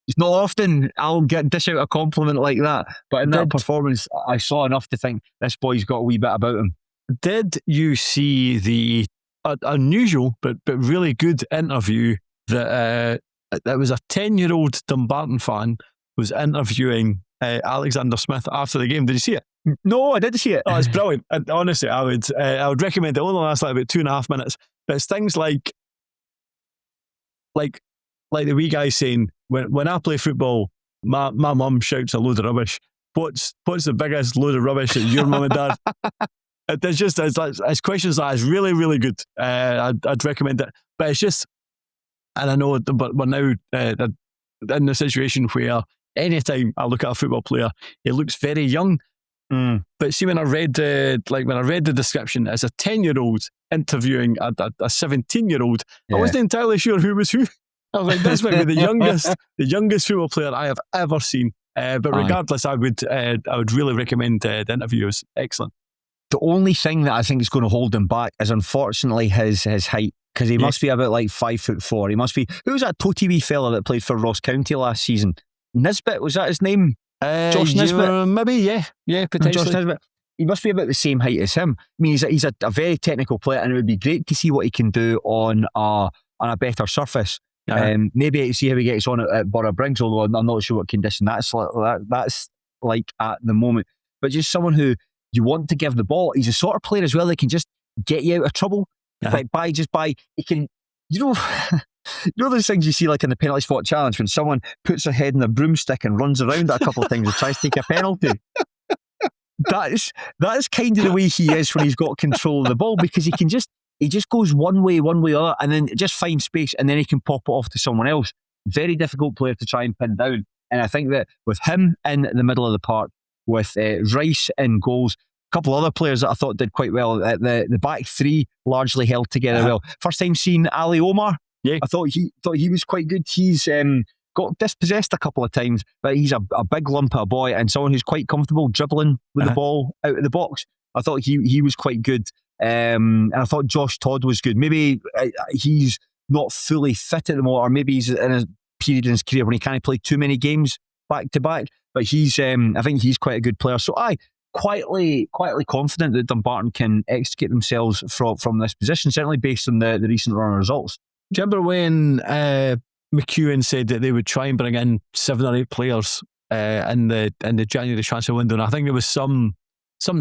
It's not often I'll dish out a compliment like that, but in that performance, I saw enough to think this boy's got a wee bit about him. Did you see the unusual but really good interview that was a 10-year-old Dumbarton fan was interviewing Alexander Smith after the game? Did you see it? No, I didn't see it. Oh, it's brilliant. And honestly, I would recommend it. It only lasts like about 2.5 minutes. But it's things like the wee guy saying, when I play football, my mum shouts a load of rubbish. What's the biggest load of rubbish that your mum and dad? It's just it's questions that is really, really good. I'd recommend it. But it's just, and I know, but we're now in the situation where anytime I look at a football player, he looks very young. But see, when I read the description, as a 10-year-old interviewing a 17-year-old, I wasn't entirely sure who was who. I was like, this might be the youngest football player I have ever seen. But regardless, I would really recommend the interview. It was excellent. The only thing that I think is going to hold him back is unfortunately his height, because he must be about like 5'4". He must be. Who was that toty wee fella that played for Ross County last season? Nisbet, was that his name? Josh Nisbet? Maybe, yeah, potentially. Josh Nisbet. He must be about the same height as him. I mean, he's a very technical player, and it would be great to see what he can do on a better surface. Maybe see how he gets on at Borough Briggs, although I'm not sure what condition that's like at the moment. But just someone who you want to give the ball. He's a sort of player as well that can just get you out of trouble. He can, you know those things you see like in the penalty spot challenge when someone puts their head in a broomstick and runs around it a couple of times and tries to take a penalty. That's kind of the way he is when he's got control of the ball, because he just goes one way or other, and then just finds space, and then he can pop it off to someone else. Very difficult player to try and pin down. And I think that with him in the middle of the park, with Rice in goals, a couple other players that I thought did quite well. The back three largely held together well. First time seeing Ali Omar. Yeah, I thought he was quite good. He's got dispossessed a couple of times, but he's a big lump of a boy and someone who's quite comfortable dribbling with the ball out of the box. I thought he was quite good. And I thought Josh Todd was good. Maybe he's not fully fit at the moment, or maybe he's in a period in his career when he can't play too many games back to back. But I think he's quite a good player. So quietly confident that Dumbarton can extricate themselves from this position, certainly based on the recent run of results. Do you remember when McGuigan said that they would try and bring in 7 or 8 players in the January transfer window? And I think there was some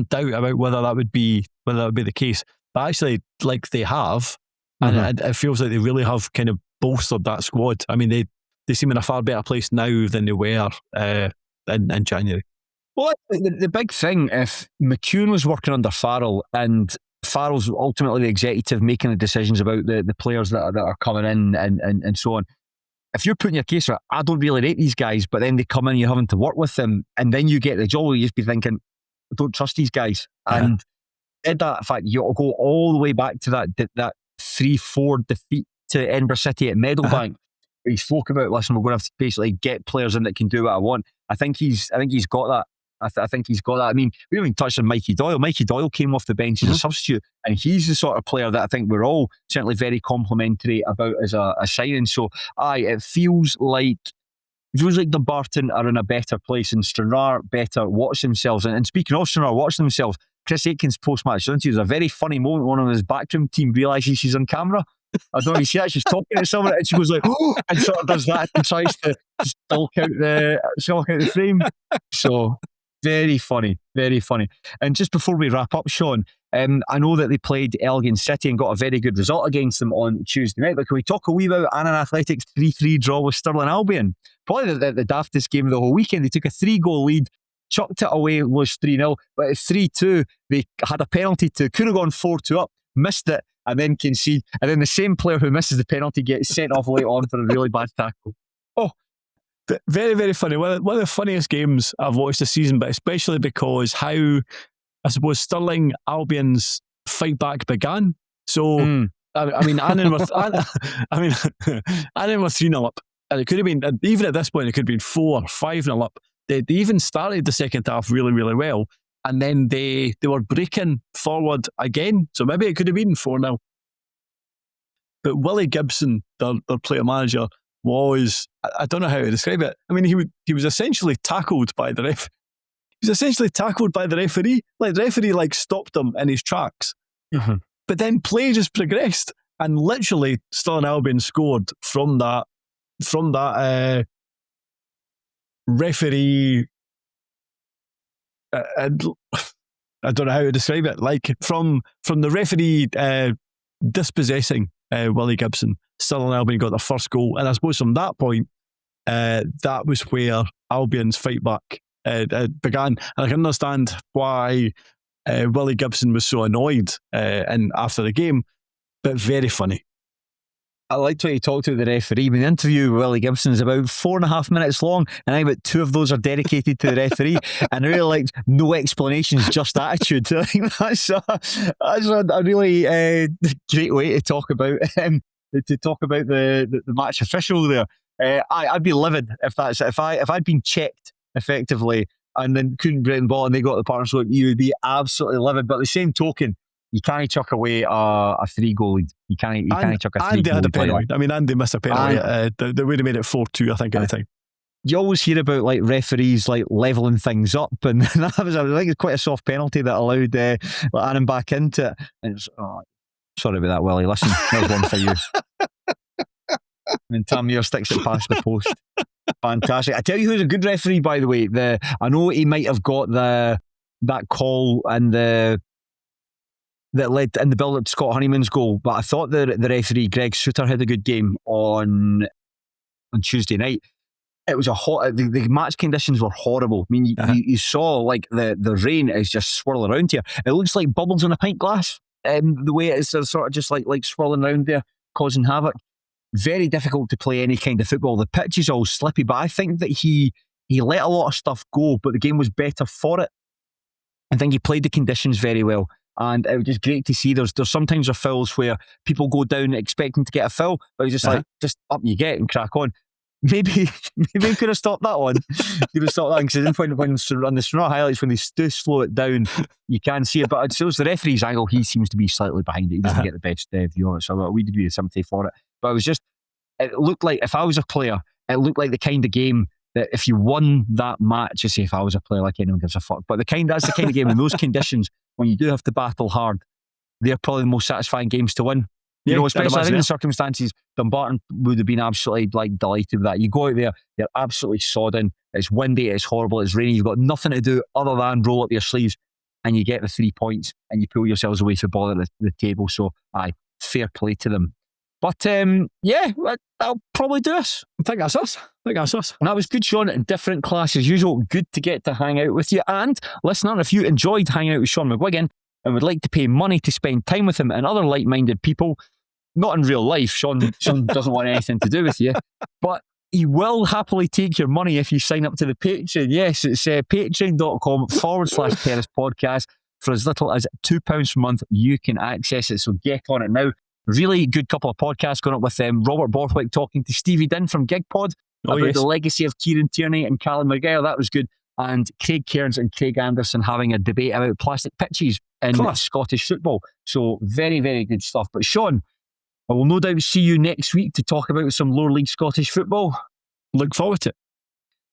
doubt about whether that would be the case. But actually, like they have, and it feels like they really have kind of bolstered that squad. I mean, they seem in a far better place now than they were in January. Well, the big thing, if McGuigan was working under Farrell and Farrell's ultimately the executive making the decisions about the players that are coming in and so on, if you're putting your case for, I don't really rate these guys, but then they come in, you're having to work with them, and then you get the job, you just be thinking, I don't trust these guys. And in that fact, you'll go all the way back to that 3-4 defeat to Edinburgh City at Meadowbank. He spoke about, listen, we're going to have to basically get players in that can do what I want. I think he's got that. I think he's got that. I mean, we haven't touched on Mikey Doyle. Mikey Doyle came off the bench as a substitute, and he's the sort of player that I think we're all certainly very complimentary about as a signing. So, it feels like Dumbarton are in a better place, and Stranraer better watch themselves. And speaking of Stranraer watching themselves, Chris Aitkins post-match interview, there's a very funny moment when one of his backroom team realises she's on camera. I don't know, you see that she's talking to someone and she goes like, oh, and sort of does that and tries to stalk out the frame. So very funny. And just before we wrap up, Shaughan, I know that they played Elgin City and got a very good result against them on Tuesday night, but can we talk a wee bit about Annan Athletics' 3-3 draw with Stirling Albion? Probably the daftest game of the whole weekend. They took a 3-goal lead, chucked it away, was 3-0, but at 3-2 they had a penalty to, could have gone 4-2 up, missed it, and then concede, and then the same player who misses the penalty gets sent off late on for a really bad tackle. Very, very funny. One of the funniest games I've watched this season, but especially because how, I suppose, Stirling Albion's fight back began. So, I mean, Annan were 3-0 up, and it could have been, even at this point, it could have been 4 or 5-0 up. They even started the second half really, really well, and then they were breaking forward again. So maybe it could have been 4-0. But Willie Gibson, their player manager, was, I don't know how to describe it. I mean, he was essentially tackled by the ref. He was essentially tackled by the referee. Like, the referee stopped him in his tracks. Mm-hmm. But then play just progressed, and literally Stirling Albion scored from that referee. I don't know how to describe it. Like, from the referee dispossessing Willie Gibson, Stirling Albion got their first goal, and I suppose from that point, that was where Albion's fight back began. And I can understand why Willie Gibson was so annoyed after the game, but very funny. I liked what you talked to the referee. The interview with Willie Gibson is about 4.5 minutes long, and I think about 2 of those are dedicated to the referee. And I really liked no explanations, just attitude. I think that's a really great way to talk about the match official there. I'd be livid if I'd been checked effectively and then couldn't break the ball and they got the partner. So you would be absolutely livid. But the same token, you can't chuck away a 3-goal lead. You can't chuck a 3-goal lead. Andy had a penalty. I mean, Andy missed a penalty. They would have made it 4-2, I think, at the time. You always hear about referees levelling things up, and that was, I think, it's quite a soft penalty that allowed Aaron back into it. And sorry about that, Willie. Listen, that was one for you. And Tamir sticks it past the post. Fantastic. I tell you who's a good referee, by the way. I know he might have got that call and that led in the build-up to Scott Honeyman's goal, but I thought the referee Greg Suter had a good game on Tuesday night. It was the match conditions were horrible. I mean, you saw the rain is just swirling around here. It looks like bubbles in a pint glass. The way it is sort of just like swirling around there, causing havoc. Very difficult to play any kind of football. The pitch is all slippy, but I think that he let a lot of stuff go, but the game was better for it. I think he played the conditions very well. And it was just great to see. There's sometimes fouls where people go down expecting to get a foul, but he's just just up you get and crack on. Maybe he could have stopped that one. He could have stopped that because when on the Stranraer highlights, when they do slow it down, you can see it. But it shows the referee's angle. He seems to be slightly behind it. He doesn't get the best view on it. So a wee degree of sympathy for it. But it looked like, if I was a player, it looked like the kind of game that if you won that match, you say, if I was a player, like, anyone gives a fuck. But that's the kind of game in those conditions, when you do have to battle hard, they're probably the most satisfying games to win. You know, especially I think in circumstances, Dumbarton would have been absolutely delighted with that. You go out there, you're absolutely sodden, it's windy, it's horrible, it's rainy, you've got nothing to do other than roll up your sleeves, and you get the 3 points and you pull yourselves away to the ball at the table. So fair play to them. But that'll probably do us. I think that's us. And that was good, Shaughan. Different class as usual. Good to get to hang out with you. And listener, if you enjoyed hanging out with Shaughan McGuigan and would like to pay money to spend time with him and other like-minded people, not in real life, Shaughan doesn't want anything to do with you, but he will happily take your money if you sign up to the Patreon. Yes, it's patreon.com/Terrace Podcast. For as little as £2 per month, you can access it. So get on it now. Really good couple of podcasts going up with Robert Borthwick talking to Stevie Dinn from GigPod about the legacy of Kieran Tierney and Callum McGuire. That was good. And Craig Cairns and Craig Anderson having a debate about plastic pitches in Scottish football. So very, very good stuff. But Shaughan, I will no doubt see you next week to talk about some lower league Scottish football. Look forward to it.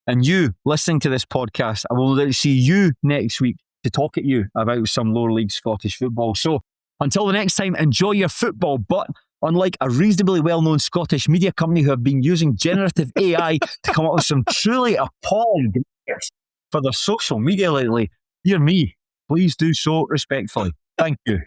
And you, listening to this podcast, I will no doubt see you next week to talk at you about some lower league Scottish football. So until the next time, enjoy your football. But unlike a reasonably well-known Scottish media company who have been using generative AI to come up with some truly appalling ideas for their social media lately, dear me, please do so respectfully. Thank you.